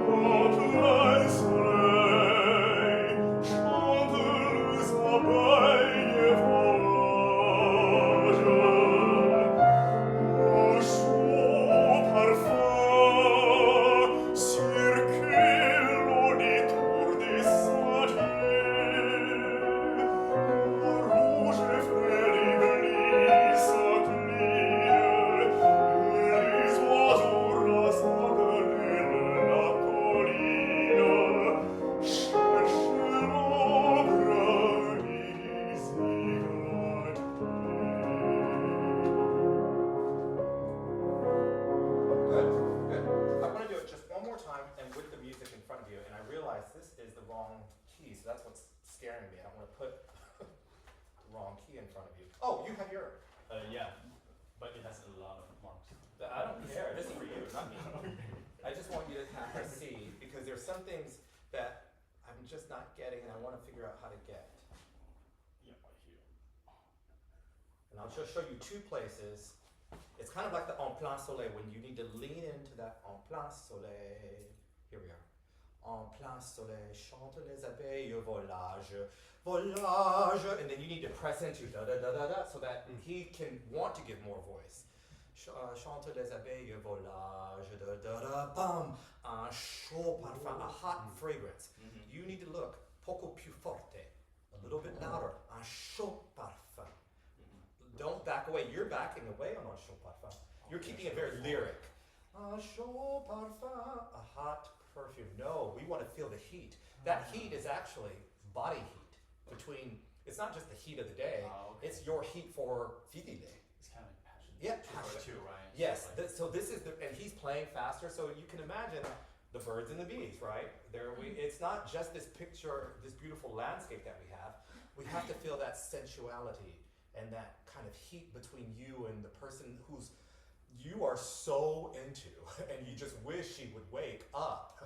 en plein soleil, chantent les abeilles volages. Au chaud parfum circule au détour des sentiers. Rouge et frais les s'inclinent, les oiseaux rassemblent la colline, cherchent l'ombre Good, good. I want to do it just one more time and with the music in front of you, and I realize this is the wrong key, so that's what's scaring me. I don't want to put the wrong key in front of you. Oh, you have your. Yeah, but it has a lot of marks. I don't care. This is for you, not me. I just want you to have to see, because there's some things that I'm just not getting, and I want to figure out how to get. Yeah, right here. And I'll just show you two places. It's kind of like the en plein soleil, when you need to lean into that en plein soleil. Here we are. En plein soleil, chantent les abeilles volage, volage. And then you need to press into da da da da da so that he can want to give more voice. chante les abeilles volage, bam, un chaud parfum, a hot fragrance. You need to look poco più forte, a little bit louder, un chaud parfum. Don't back away. You're backing away on un chaud parfum. You're keeping it very lyric. Un chaud parfum, a hot perfume. No, we want to feel the heat. That heat is actually body heat between. It's not just the heat of the day. It's your heat for fidile. It's kind of like passion. Yeah, passion. Too, right? Yes. So this is and he's playing faster. So you can imagine the birds and the bees, right? It's not just this picture, this beautiful landscape that we have. We have to feel that sensuality and that kind of heat between you and the person who's you are so into, and you just wish she would wake up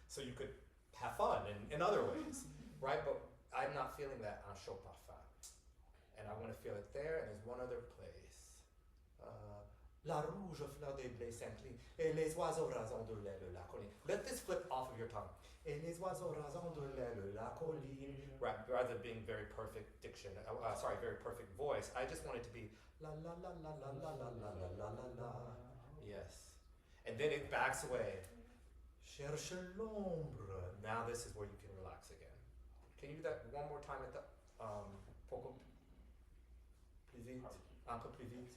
so you could have fun in other ways, right? But I'm not feeling that en chaud parfum. And I want to feel it there, and there's one other place. La rouge fleur des blés s'incline, et les oiseaux rasant de l'aile la colline. Let this flip off of your tongue. Et les oiseaux rasant de l'aile la colline. Rather than being very perfect diction, very perfect voice, I just want it to be la la la la la la la la la la la. Yes. And then it backs away. Cherche l'ombre. Now this is where you can relax again. Can you do that one more time at the poco plus vite, un peu plus vite?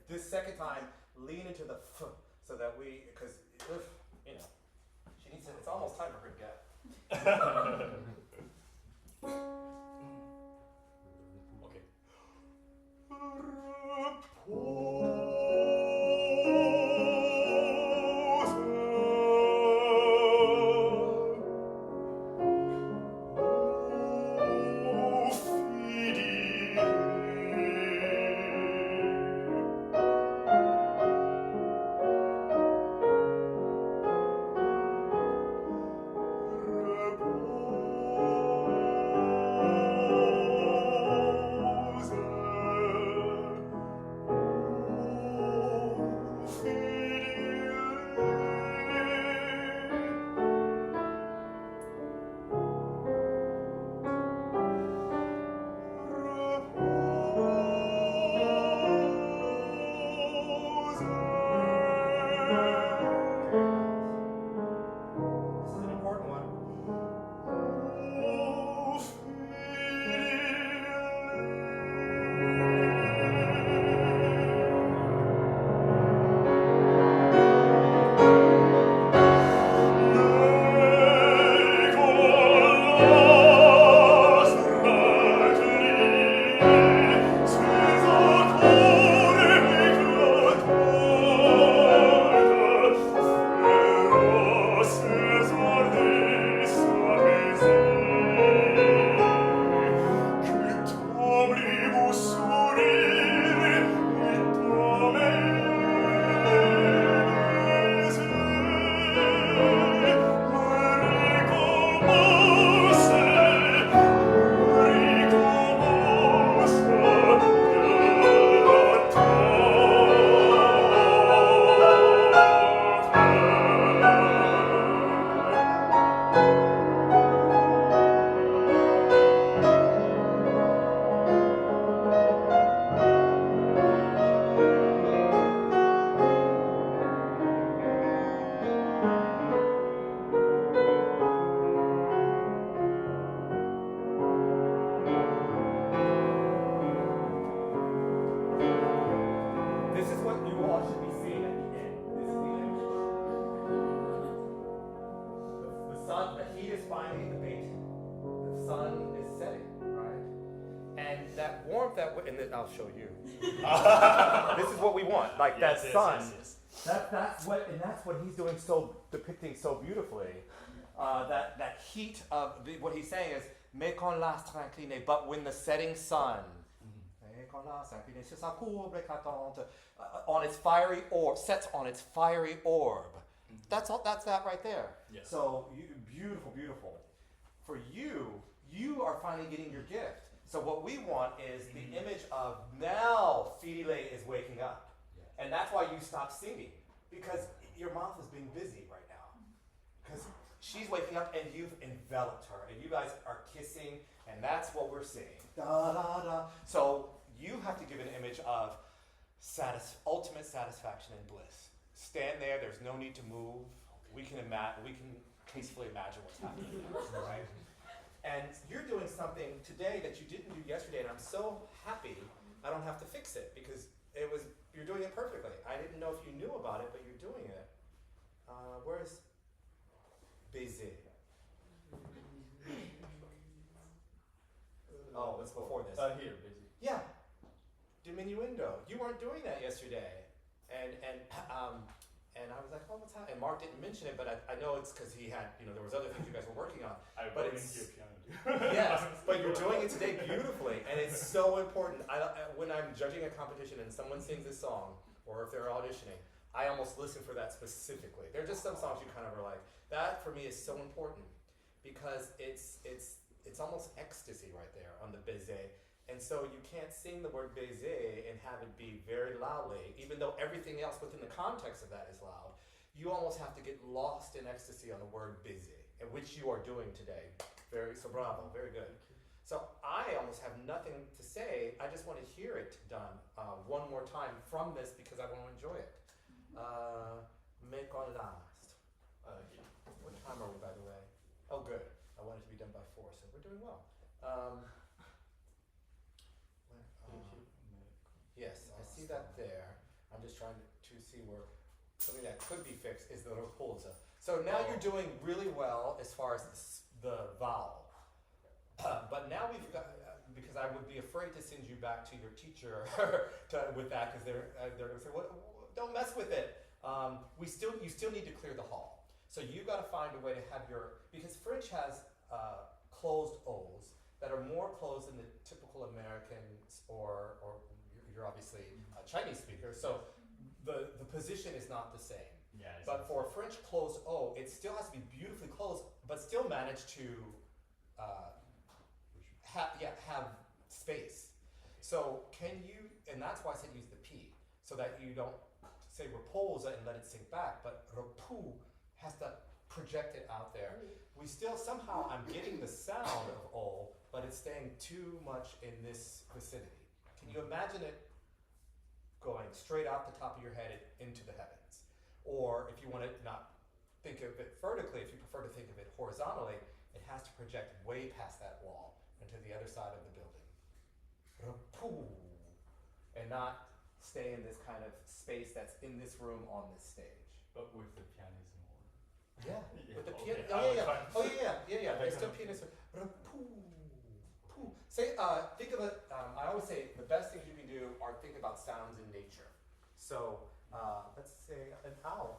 This second time, lean into the f so that because she needs to. It's almost time for her to get. Okay. Repose. want that, and then I'll show you. This is what we want, like that sun. Yes. That's what he's doing, depicting so beautifully. That heat of what he's saying is, mais quand l'astre incliné, but when the setting sun, mais quand l'astre incliné sur sa courbe éclatante, on its fiery orb, sets on its fiery orb. That's that right there. Yes. So beautiful, beautiful. For you are finally getting your gift. So what we want is the image of now Fidele is waking up. Yes. And that's why you stop singing. Because your mouth is being busy right now. Because she's waking up and you've enveloped her. And you guys are kissing, and that's what we're seeing. Da, da, da. So you have to give an image of ultimate satisfaction and bliss. Stand there, there's no need to move. We can peacefully imagine what's happening, right? And you're doing something today that you didn't do yesterday, and I'm so happy I don't have to fix it because you're doing it perfectly. I didn't know if you knew about it, but you're doing it. Where's baiser? Oh, it's before this. Here, busy. Yeah, diminuendo. You weren't doing that yesterday, and I was like, oh, what's happening? And Mark didn't mention it, but I know it's because he had, there was other things you guys were working on. But it's your piano. Yes, but you're doing it today beautifully, and it's so important. When I'm judging a competition and someone sings a song, or if they're auditioning, I almost listen for that specifically. There are just some songs you kind of are like, that for me is so important because it's almost ecstasy right there on the baiser. And so you can't sing the word baiser and have it be very loudly, even though everything else within the context of that is loud. You almost have to get lost in ecstasy on the word baiser, which you are doing today. So bravo, very good. So I almost have nothing to say. I just want to hear it done one more time from this because I want to enjoy it. Mais quand last. What time are we, by the way? Oh, good. I want it to be done by 4, so we're doing well. Yes, I see that there. I'm just trying to see where something that could be fixed is the repulsa. So now you're doing really well as far as the vowel. But now we've got, because I would be afraid to send you back to your teacher with that because they're going to say, well, don't mess with it. You still need to clear the hall. So you've got to find a way to have because French has closed O's that are more closed than the typical Americans or you're obviously a Chinese speaker, so the position is not the same. Yeah, but for a French closed O, it still has to be beautifully closed, but still manage to have space. So can you, and that's why I said use the P, so that you don't say repulsa and let it sink back, but repu has to project it out there. We still, somehow, I'm getting the sound of O, but it's staying too much in this vicinity. Can you imagine it going straight out the top of your head into the heavens? Or if you want to not think of it vertically, if you prefer to think of it horizontally, it has to project way past that wall into the other side of the building. And not stay in this kind of space that's in this room on this stage. But with the pianism or? Yeah, Yeah, with the okay. piano. Oh yeah. There's still pianism. Say, think of it. I always say the best things you can do are think about sounds in nature. So let's say an owl.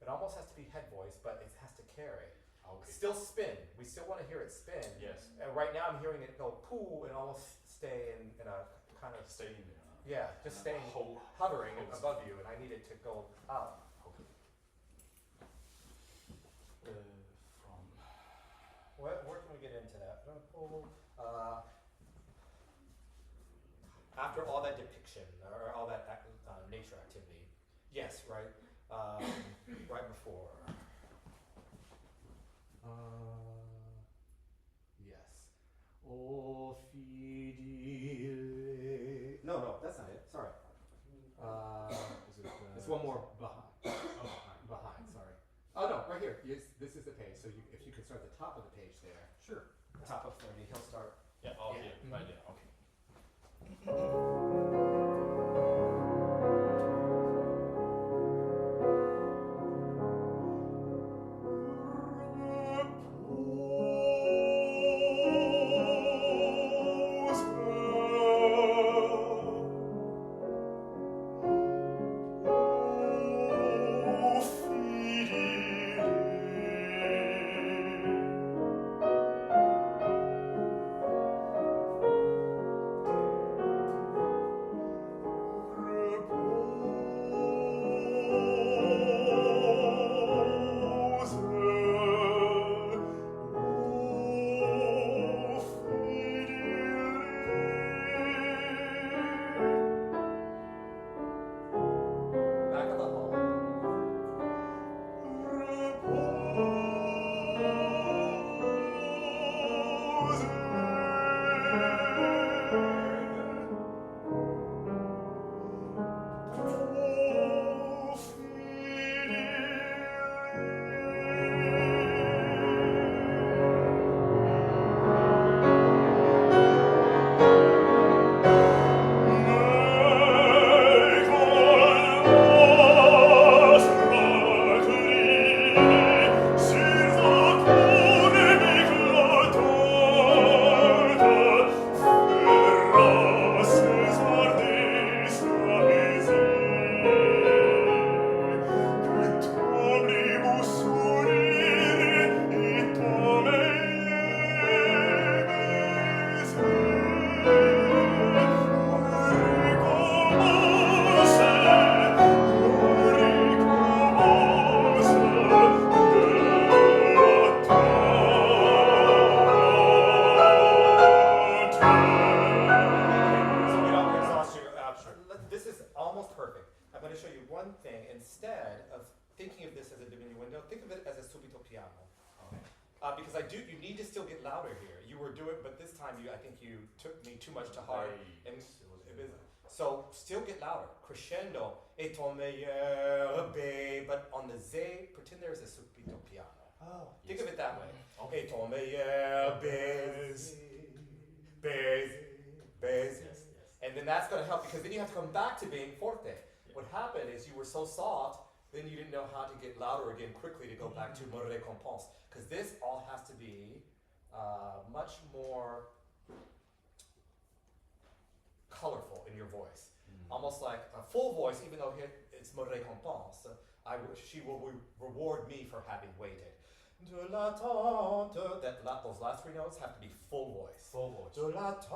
It almost has to be head voice, but it has to carry. Okay. Still spin. We still want to hear it spin. Yes. And right now I'm hearing it go poo and almost stay in a kind of Stay in there. yeah, just staying hovering above you, and I need it to go out. Okay. From. Where can we get into that? After all that depiction or all that nature activity, yes, right, right before. Yes. Oh, fidele. No, that's not it. Sorry. It's one more behind. Behind. Sorry. Oh no, right here. Yes, this is the page. So if you could start at the top of the page there. Sure. Top of 30. He'll start. Yeah. Oh, Yeah. here, right there. Okay. because you need to still get louder here. You were doing, but this time I think you took me too much to heart. And so still get louder. Crescendo, et ton meilleur B, but on the Z, pretend there's a subito piano. Oh, Think of it that way. Okay. Et ton meilleur baiser, baiser. Yes. And then that's going to help because then you have to come back to being forte. What happened is you were so soft, then you didn't know how to get louder again quickly to go back to mon récompense. Because this all has to be much more colorful in your voice. Almost like a full voice, even though here it's mon récompense. She will reward me for having waited. De l'attente, those last three notes have to be full voice. Full voice. De l'attente,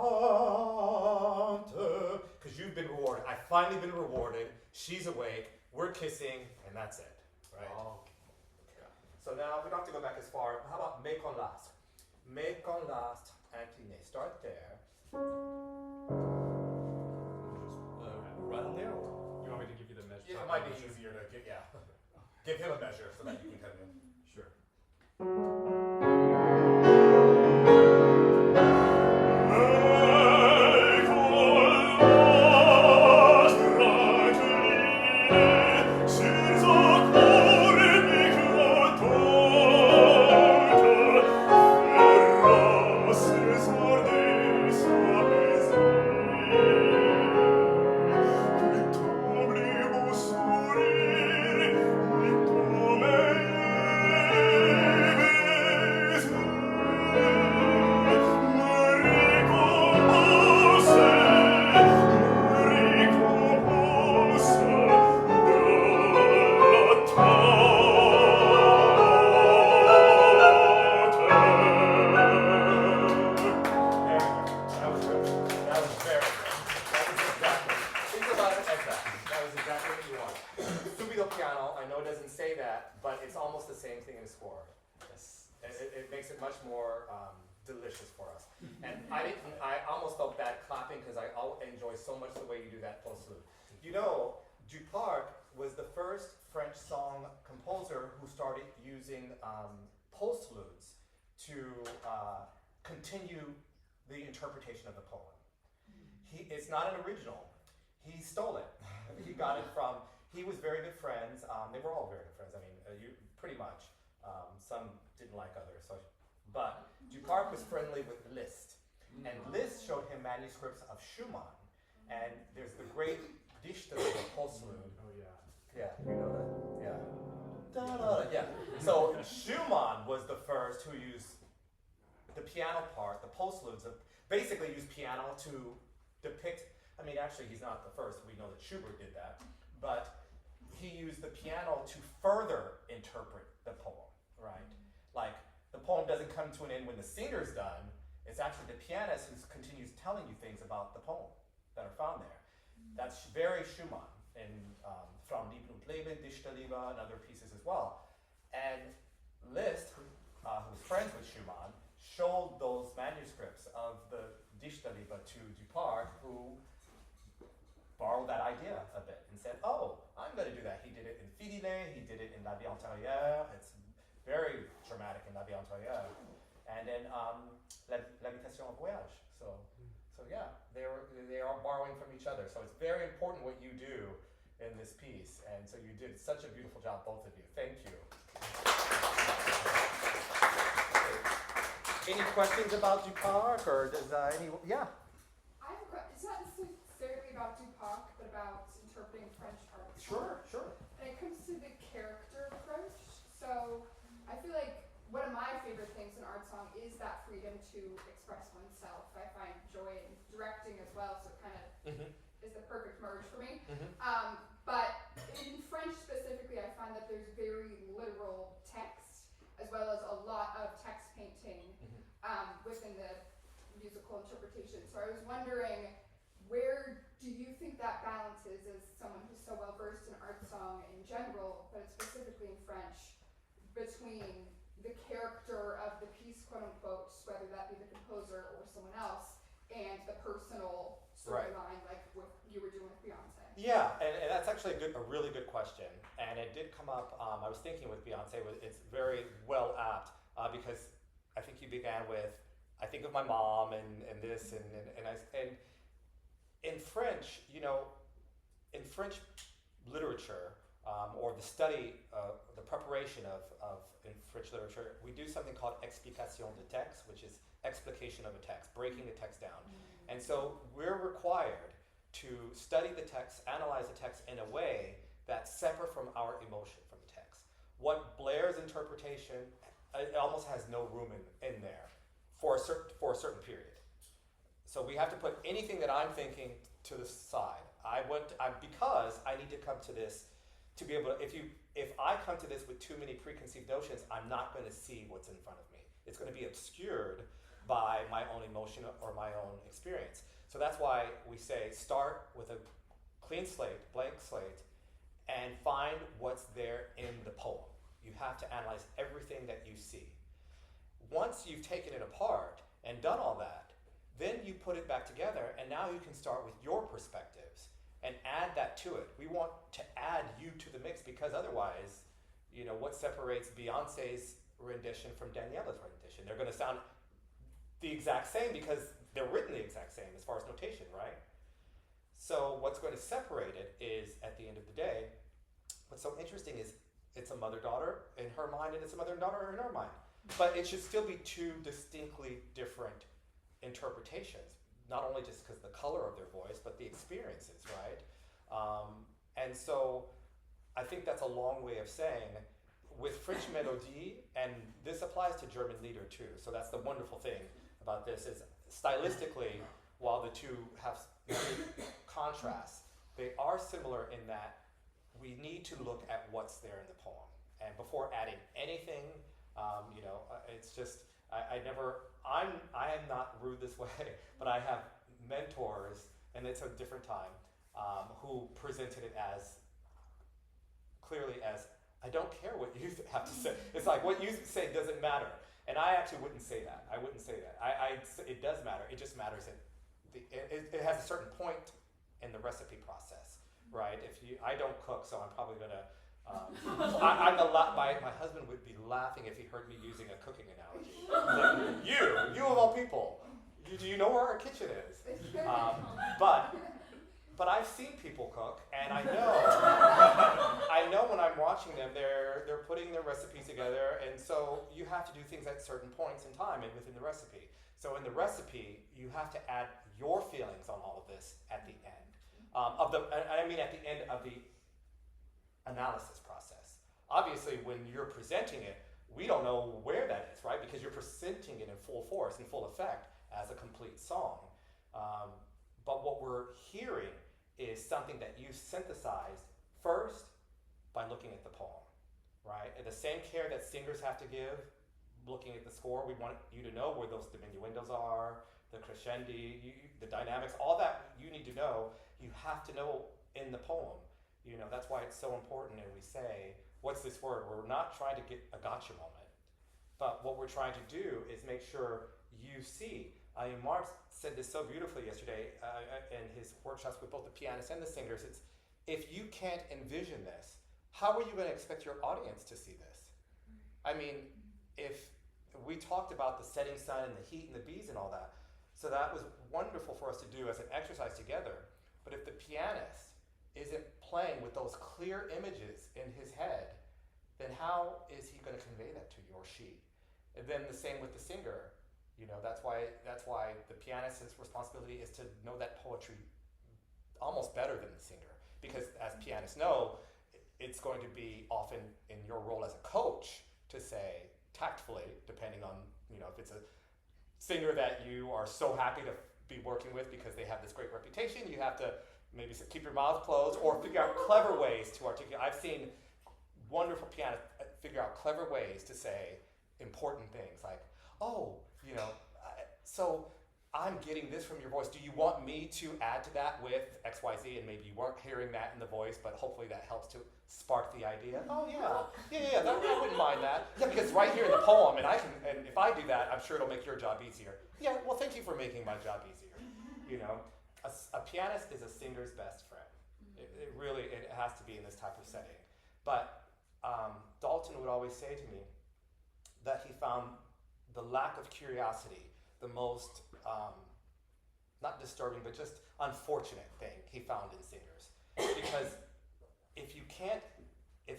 because you've been rewarded. I've finally been rewarded. She's awake. We're kissing, and that's it, right? Oh. Yeah. So now we don't have to go back as far. How about mais con last? Mais con last incliné. Start there. Right on there, or you want me to give you the measure? Yeah, it might be easier to get. Yeah. Give him a measure so that you can come in. Sure. Delicious for us. And I almost felt bad clapping because I enjoy so much the way you do that postlude. You know, Duparc was the first French song composer who started using postludes to continue the interpretation of the poem. It's not an original. He stole it. He got it from, he was very good friends. They were all very good friends. I mean, pretty much. Some didn't like others. But Duparc was friendly with Liszt, and Liszt showed him manuscripts of Schumann, and there's the great diction of postlude. Oh yeah. Yeah, you know that? Yeah. Da-da-da, yeah. So Schumann was the first who used the piano part, the postludes, basically used piano to depict, I mean actually he's not the first, we know that Schubert did that, but he used the piano to further interpret the poem, right? Like, the poem doesn't come to an end when the singer's done. It's actually the pianist who continues telling you things about the poem that are found there. That's very Schumann in From Die Blutleben, Dichterliebe, and other pieces as well. And Liszt, who was friends with Schumann, showed those manuscripts of the Dichterliebe to Duparc, who borrowed that idea a bit and said, oh, I'm going to do that. He did it in Fidele, he did it in La Vie Antérieure. It's very dramatic in La Vie Antérieure. And then L'Habitation en Voyage. So yeah, they are borrowing from each other. So it's very important what you do in this piece. And so you did such a beautiful job, both of you. Thank you. Any questions about Duparc, or does yeah? It's not necessarily about Duparc, but about interpreting French art. Sure. And it comes to the character approach. So I feel like one of my favorite things in art song is that freedom to express oneself. I find joy in directing as well, so it kind of is the perfect merge for me. But in French specifically, I find that there's very literal text, as well as a lot of text painting within the musical interpretation. So I was wondering, where do you think that balance is, as someone who's so well versed in art song in general, but specifically in French, between the character of the piece, quote unquote, whether that be the composer or someone else, and the personal storyline, like what you were doing with Beyonce? Yeah, and that's actually a really good question. And it did come up, I was thinking with Beyonce, it's very well apt, because began with, I think of my mom and this and in French, you know, in French literature, or the study, the preparation of in French literature, we do something called explication de texte, which is explication of a text, breaking the text down. And so we're required to study the text, analyze the text in a way that's separate from our emotion from the text. What Blair's interpretation, it almost has no room in there for a certain period. So we have to put anything that I'm thinking to the side. Because I need to come to this to be able to, if I come to this with too many preconceived notions, I'm not going to see what's in front of me. It's going to be obscured by my own emotion or my own experience. So that's why we say start with a clean slate, blank slate, and find what's there in the poem. You have to analyze everything that you see. Once you've taken it apart and done all that, then you put it back together, and now you can start with your perspectives and add that to it. We want to add you to the mix, because otherwise, you know, what separates Beyonce's rendition from Daniela's rendition? They're going to sound the exact same because they're written the exact same as far as notation, right? So what's going to separate it is, at the end of the day, what's so interesting is it's a mother-daughter in her mind and it's a mother-daughter in her mind. But it should still be two distinctly different interpretations, not only just because the color of their voice, but the experiences, right? And so I think that's a long way of saying, with French mélodie, and this applies to German lieder too, so that's the wonderful thing about this, is stylistically, while the two have contrasts, they are similar in that we need to look at what's there in the poem. And before adding anything, you know, it's just, I am not rude this way, but I have mentors, and it's a different time, who presented it as clearly as, I don't care what you have to say. It's like, what you say doesn't matter. And I actually wouldn't say that. I wouldn't say that. It does matter. It just matters that it has a certain point in the recipe process, right? I don't cook, so I'm probably gonna, my husband would be laughing if he heard me using a cooking analogy. Like, you of all people, do you know where our kitchen is? But I've seen people cook, and I know when I'm watching them, they're putting their recipes together, and so you have to do things at certain points in time and within the recipe. So in the recipe, you have to add your feelings on all of this at the end at the end of the analysis process. Obviously, when you're presenting it, we don't know where that is, right? Because you're presenting it in full force, in full effect, as a complete song. But what we're hearing is something that you synthesized first by looking at the poem, right? And the same care that singers have to give, looking at the score, we want you to know where those diminuendos are, the crescendi, the dynamics, all that you need to know, you have to know in the poem. You know, that's why it's so important, and we say, what's this word? We're not trying to get a gotcha moment, but what we're trying to do is make sure you see. Mark said this so beautifully yesterday in his workshops with both the pianists and the singers. It's, if you can't envision this, how are you going to expect your audience to see this? I mean, if we talked about the setting sun and the heat and the bees and all that, so that was wonderful for us to do as an exercise together. But if the pianist isn't playing with those clear images in his head, then how is he going to convey that to you or she? And then the same with the singer. You know, that's why the pianist's responsibility is to know that poetry almost better than the singer. Because as pianists know, it's going to be often in your role as a coach to say, tactfully, depending on, you know, if it's a singer that you are so happy to be working with because they have this great reputation, you have to maybe keep your mouth closed or figure out clever ways to articulate. I've seen wonderful pianists figure out clever ways to say important things like, oh, you know, so I'm getting this from your voice. Do you want me to add to that with X, Y, Z? And maybe you weren't hearing that in the voice, but hopefully that helps to spark the idea. Oh yeah, I wouldn't mind that. Yeah, because it's right here in the poem, and if I do that, I'm sure it'll make your job easier. Yeah, well, thank you for making my job easier. You know, a pianist is a singer's best friend. It really has to be in this type of setting. But Dalton would always say to me that he found the lack of curiosity, the most, not disturbing, but just unfortunate thing he found in singers. Because if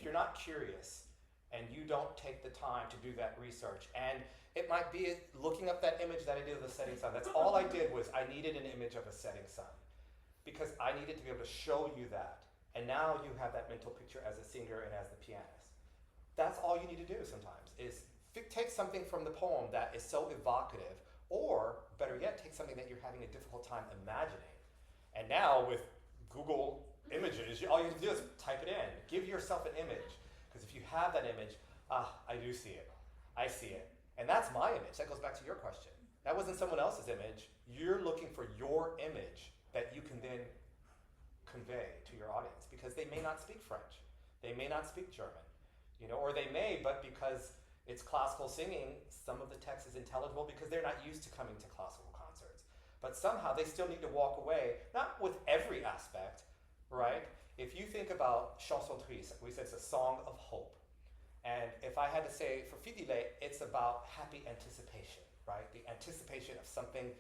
you're not curious and you don't take the time to do that research, and it might be looking up that image that I did of the setting sun. That's all I did was I needed an image of a setting sun because I needed to be able to show you that. And now you have that mental picture as a singer and as the pianist. That's all you need to do sometimes is take something from the poem that is so evocative, or better yet, take something that you're having a difficult time imagining. And now with Google Images, all you have to do is type it in. Give yourself an image. Because if you have that image, I do see it. I see it. And that's my image. That goes back to your question. That wasn't someone else's image. You're looking for your image that you can then convey to your audience because they may not speak French. They may not speak German, or they may, but because it's classical singing, some of the text is intelligible because they're not used to coming to classical concerts. But somehow they still need to walk away, not with every aspect, right? If you think about chanson triste, we said it's a song of hope. And if I had to say for fidèle, it's about happy anticipation, right? The anticipation of something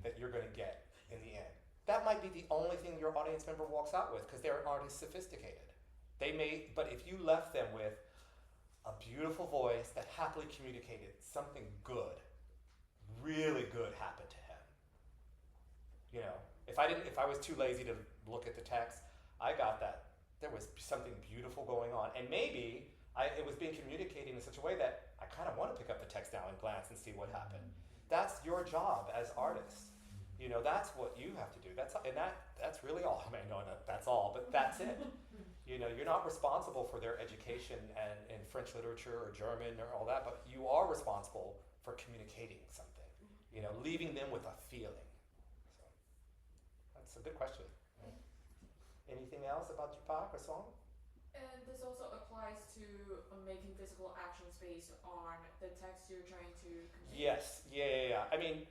that you're going to get in the end. That might be the only thing your audience member walks out with because they're already sophisticated. They may, but if you left them with a beautiful voice that happily communicated something good, really good happened to him. If I was too lazy to look at the text, I got that there was something beautiful going on, and maybe it was being communicated in such a way that I kind of want to pick up the text now and glance and see what happened. That's your job as artists. That's what you have to do. That's really all. I mean, no, that's all, but that's it. You're not responsible for their education and in French literature or German or all that, but you are responsible for communicating something. Leaving them with a feeling. So that's a good question. Anything else about Duparc or song? And this also applies to making physical actions based on the text you're trying to convey. Yes, yeah. I mean,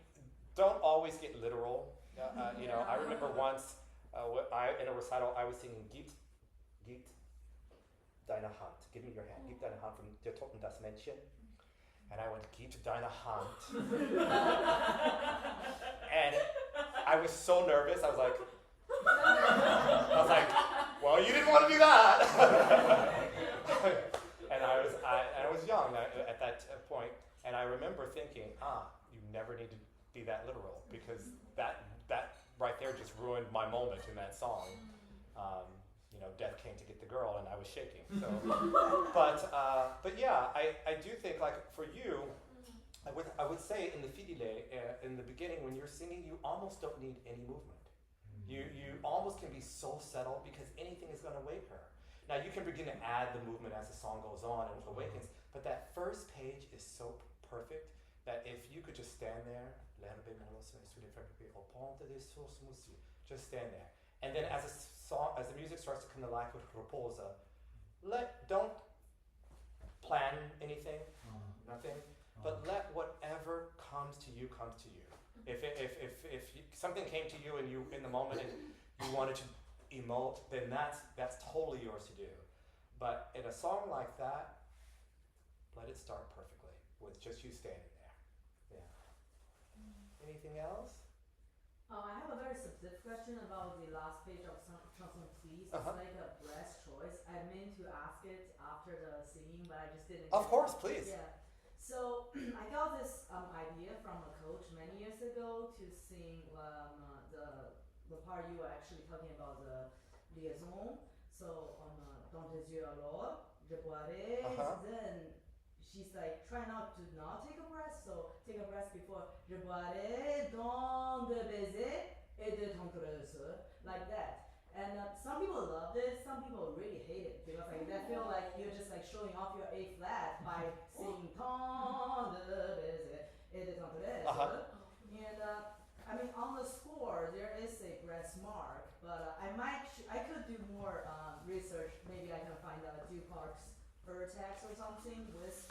don't always get literal. I remember once in a recital I was singing Gib deine Hand, give me your hand, Gib deine Hand from Der Toten das Männchen. And I went, Gib deine Hand. And I was so nervous, I was like, well, you didn't want to do that. And I was young at that point, and I remember thinking, you never need to be that literal, because that right there just ruined my moment in that song. Death came to get the girl, and I was shaking. So, but yeah, I do think, like, for you, I would say in the fidèle, in the beginning when you're singing, you almost don't need any movement. You almost can be so settled because anything is going to wake her. Now you can begin to add the movement as the song goes on and awakens, but that first page is so perfect that if you could just stand there, just stand there. And then as the music starts to come to life with Reposa, don't plan anything, nothing, but let whatever comes to you come to you. If something came to you and you in the moment and you wanted to emote, then that's totally yours to do. But in a song like that, let it start perfectly with just you standing there. Yeah. Anything else? I have a very specific question about the last page of Chanson Triste. It's like a breath choice. I meant to ask it after the singing, but I just didn't. Of course, please. Yeah. So I got this idea from a coach many years ago to sing the part you were actually talking about, the liaison. So on Dans tes yeux alors, je boirai. Then she's like, try not to not take a breath. So take a breath before je boirai dans de baisers et de tendresse, like that. And some people loved it, some people really hate it because they feel like you're just like showing off your A flat by singing tant de baisers et de tendresse. And I mean, on the score there is a breath mark, but I could do more research. Maybe I can find out Duparc's text or something with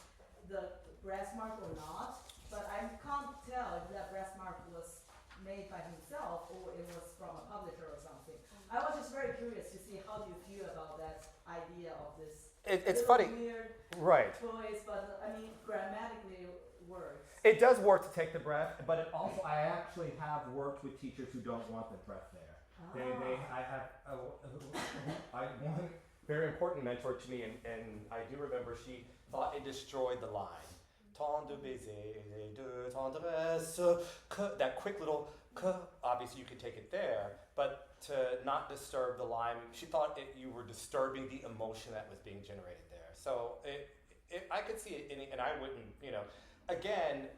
the breath mark or not. But I can't tell if that breath mark was made by himself or it was from a publisher or something. I was just very curious to see how do you feel about that idea of this. It's funny, weird right? choice, but I mean, grammatically it works. It does work to take the breath, but it also, I actually have worked with teachers who don't want the breath there. I have one very important mentor to me, and I do remember she thought it destroyed the line. Tant de baiser et de tendresse, que, that quick little que, obviously you could take it there, but to not disturb the line, she thought you were disturbing the emotion that was being generated there. So I could see it, and I wouldn't, again,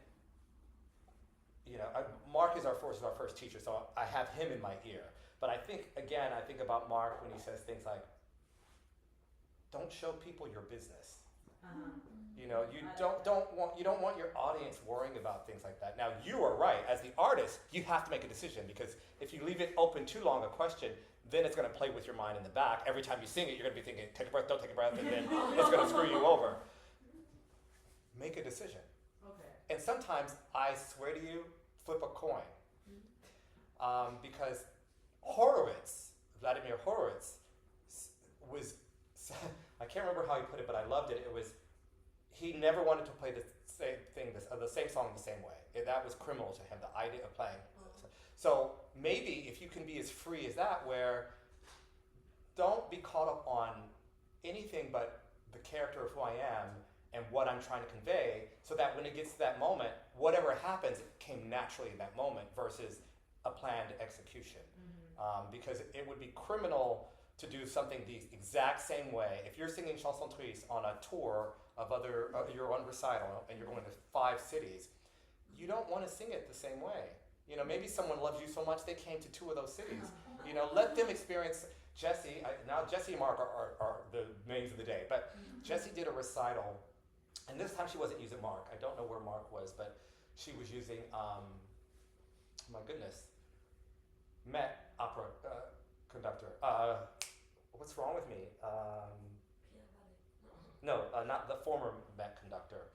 Mark is our first teacher, so I have him in my ear. But I think about Mark when he says things like, don't show people your business. You don't want your audience worrying about things like that. Now you are right. As the artist, you have to make a decision, because if you leave it open too long a question, then it's going to play with your mind in the back. Every time you sing it, you're going to be thinking, take a breath, don't take a breath, and then it's going to screw you over. Make a decision. Okay. And sometimes, I swear to you, flip a coin. Because Vladimir Horowitz was, I can't remember how he put it, but I loved it. He never wanted to play the same song the same way. That was criminal to him, the idea of playing. So maybe if you can be as free as that, where don't be caught up on anything but the character of who I am and what I'm trying to convey, so that when it gets to that moment, whatever happens, it came naturally in that moment versus a planned execution. Because it would be criminal to do something the exact same way. If you're singing Chanson Triste on a tour of your own recital and you're going to 5 cities, you don't want to sing it the same way. Maybe someone loves you so much they came to 2 of those cities. Let them experience. Jessie and Mark are the names of the day, but Jessie did a recital, and this time she wasn't using Mark. I don't know where Mark was, but she was using, Met opera conductor. What's wrong with me? No, not the former Met conductor,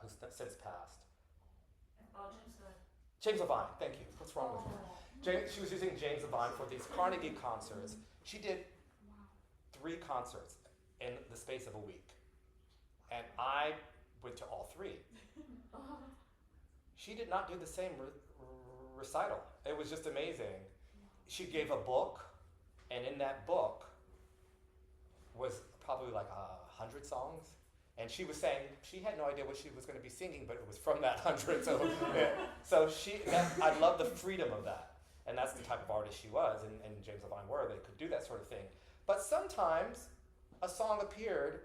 who's since passed. James Levine, thank you. What's wrong with me? She was using James Levine for these Carnegie concerts. She did 3 concerts in the space of a week. And I went to all 3. She did not do the same recital. It was just amazing. She gave a book, and in that book was probably like 100 songs. And she was saying she had no idea what she was going to be singing, but it was from that 100. So, I love the freedom of that. And that's the type of artist she was, and James Levine were. They could do that sort of thing. But sometimes a song appeared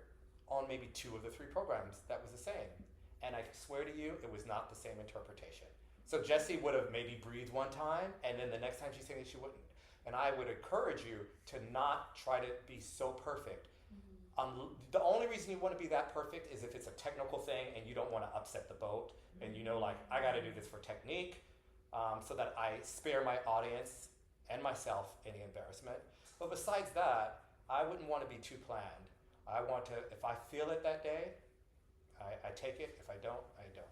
on maybe 2 of the 3 programs that was the same. And I swear to you, it was not the same interpretation. So Jessie would have maybe breathed one time, and then the next time she sang it, she wouldn't. And I would encourage you to not try to be so perfect. The only reason you want to be that perfect is if it's a technical thing and you don't want to upset the boat, and I got to do this for technique, so that I spare my audience and myself any embarrassment. But besides that, I wouldn't want to be too planned. I want to, if I feel it that day, I take it. If I don't, I don't.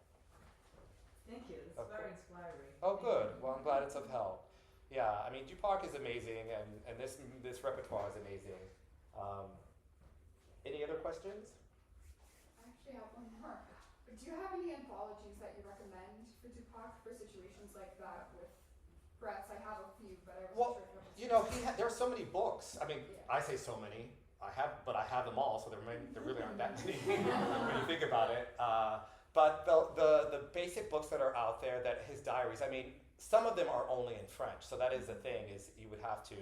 Thank you. It's very inspiring. Oh, good. Well, I'm glad it's of help. Yeah, I mean, Duparc is amazing, and this repertoire is amazing. Any other questions? I actually have one more. Do you have any anthologies that you recommend for Duparc for situations like that with breaths? I have a few, but I wasn't sure. There are so many books. I mean, I say so many. I have them all, so there really aren't that many when you think about it. But the basic books that are out there, that his diaries, I mean, some of them are only in French. So that is the thing, is you would have to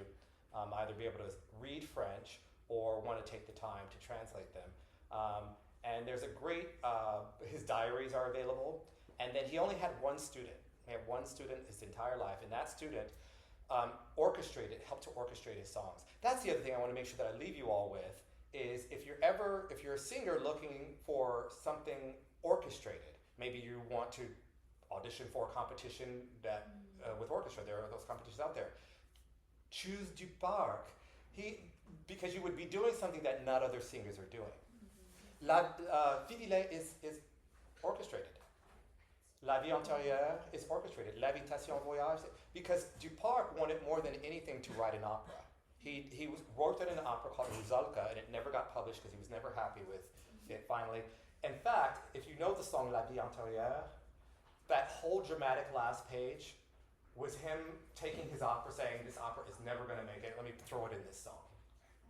either be able to read French or want to take the time to translate them. And there's a great, his diaries are available. And then he only had one student. He had one student his entire life, and that student helped to orchestrate his songs. That's the other thing I want to make sure that I leave you all with, is if you're a singer looking for something orchestrated, maybe you want to audition for a competition that with orchestra, there are those competitions out there. Choose Duparc, because you would be doing something that not other singers are doing. La Vie is orchestrated. La Vie Antérieure is orchestrated. L'Invitation Voyage, because Duparc wanted more than anything to write an opera. He wrote it in an opera called Rusalka, and it never got published because he was never happy with it finally. In fact, if you know the song La Vie Antérieure, that whole dramatic last page was him taking his opera, saying, this opera is never going to make it, let me throw it in this song.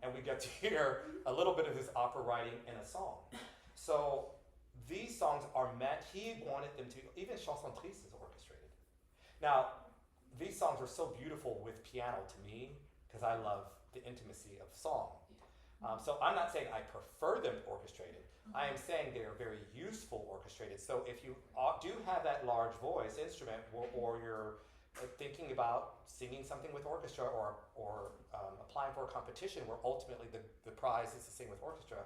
And we get to hear a little bit of his opera writing in a song. So these songs are meant, he wanted them to, even Chanson Triste is orchestrated. Now, these songs are so beautiful with piano to me, because I love the intimacy of song. So I'm not saying I prefer them orchestrated. I am saying they are very useful orchestrated. So if you do have that large voice instrument, or you're thinking about singing something with orchestra, or applying for a competition where ultimately the prize is to sing with orchestra,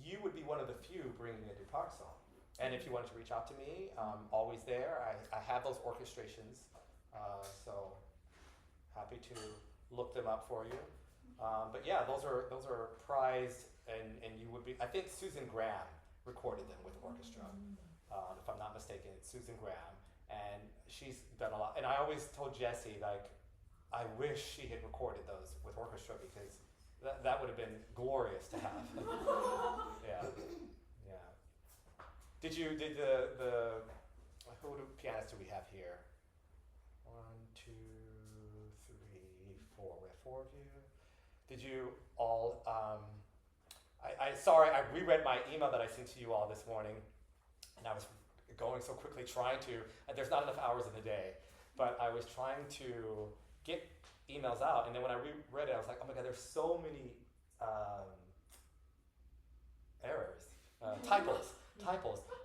you would be one of the few bringing a Duparc song. And if you wanted to reach out to me, always there. I have those orchestrations, so happy to look them up for you. But yeah, those are prized, and you would be. I think Susan Graham recorded them with orchestra, if I'm not mistaken. It's Susan Graham, and she's done a lot. And I always told Jessie, like, I wish she had recorded those with orchestra, because that would have been glorious to have. Yeah. Did the pianists do we have here? 1, 2, 3, 4. We have 4 of you. Did you all, sorry, I reread my email that I sent to you all this morning, and I was going so quickly trying to, there's not enough hours in the day, but I was trying to get emails out, and then when I reread it, I was like, oh my God, there's so many errors, typos.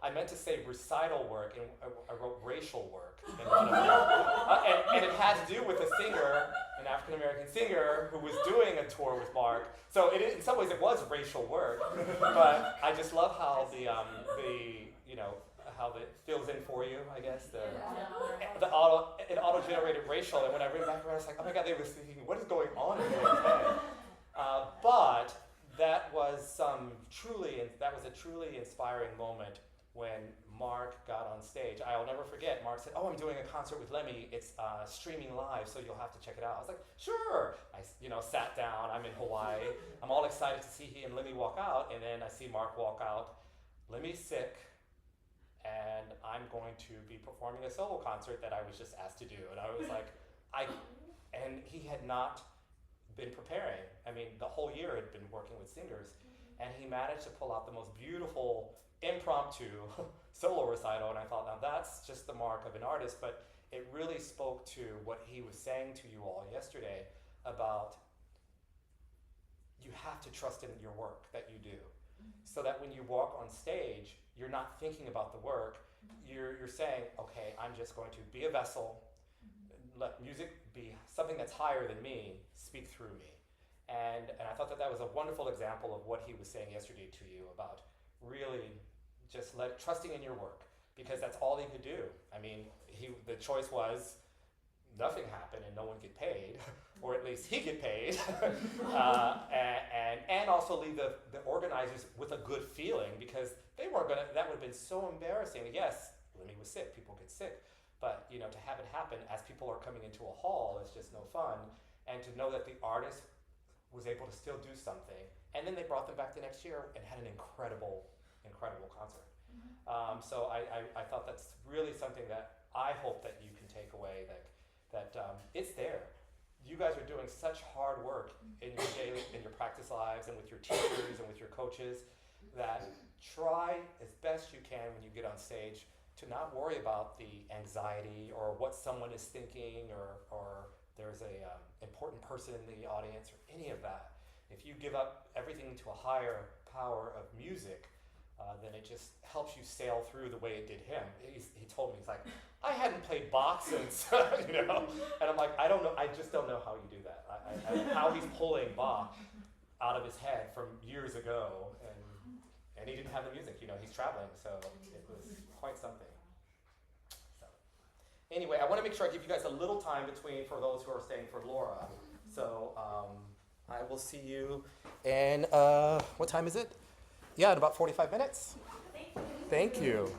I meant to say recital work, and I wrote racial work in one of them. And it had to do with a singer, an African-American singer, who was doing a tour with Mark. So in some ways it was racial work, but I just love how how it fills in for you, I guess. It auto-generated racial, and when I read it back, I was like, oh my God, they were thinking, what is going on in their head? But that was a truly inspiring moment when Mark got on stage. I'll never forget, Mark said, oh, I'm doing a concert with Lemmy. It's streaming live, so you'll have to check it out. I was like, sure. I sat down. I'm in Hawaii. I'm all excited to see he and Lemmy walk out, and then I see Mark walk out. Lemmy's sick, and I'm going to be performing a solo concert that I was just asked to do. And I was like, and he had not been preparing. I mean, the whole year had been working with singers, and he managed to pull out the most beautiful impromptu solo recital, and I thought, now that's just the mark of an artist, but it really spoke to what he was saying to you all yesterday about you have to trust in your work that you do, so that when you walk on stage, you're not thinking about the work, you're saying, okay, I'm just going to be a vessel, let music be something that's higher than me, speak through me. And I thought that was a wonderful example of what he was saying yesterday to you about really just trusting in your work, because that's all he could do. I mean, the choice was nothing happened and no one get paid, or at least he get paid, and also leave the organizers with a good feeling, because they weren't gonna. That would have been so embarrassing. Yes, Lemmy was sick. People get sick. But to have it happen as people are coming into a hall is just no fun. And to know that the artist was able to still do something, and then they brought them back the next year and had an incredible concert. So I thought that's really something that I hope that you can take away. That it's there. You guys are doing such hard work in your practice lives, and with your teachers and with your coaches, that try as best you can when you get on stage to not worry about the anxiety or what someone is thinking, or there's a important person in the audience, or any of that. If you give up everything to a higher power of music, then it just helps you sail through the way it did him. He told me, he's like, I hadn't played Bach since, and I'm like, I don't know, I just don't know how you do that. How he's pulling Bach out of his head from years ago, and he didn't have the music, he's traveling, so it was quite something. So, anyway, I want to make sure I give you guys a little time between for those who are staying for Laura. So, I will see you in, what time is it? Yeah, in about 45 minutes. Thank you.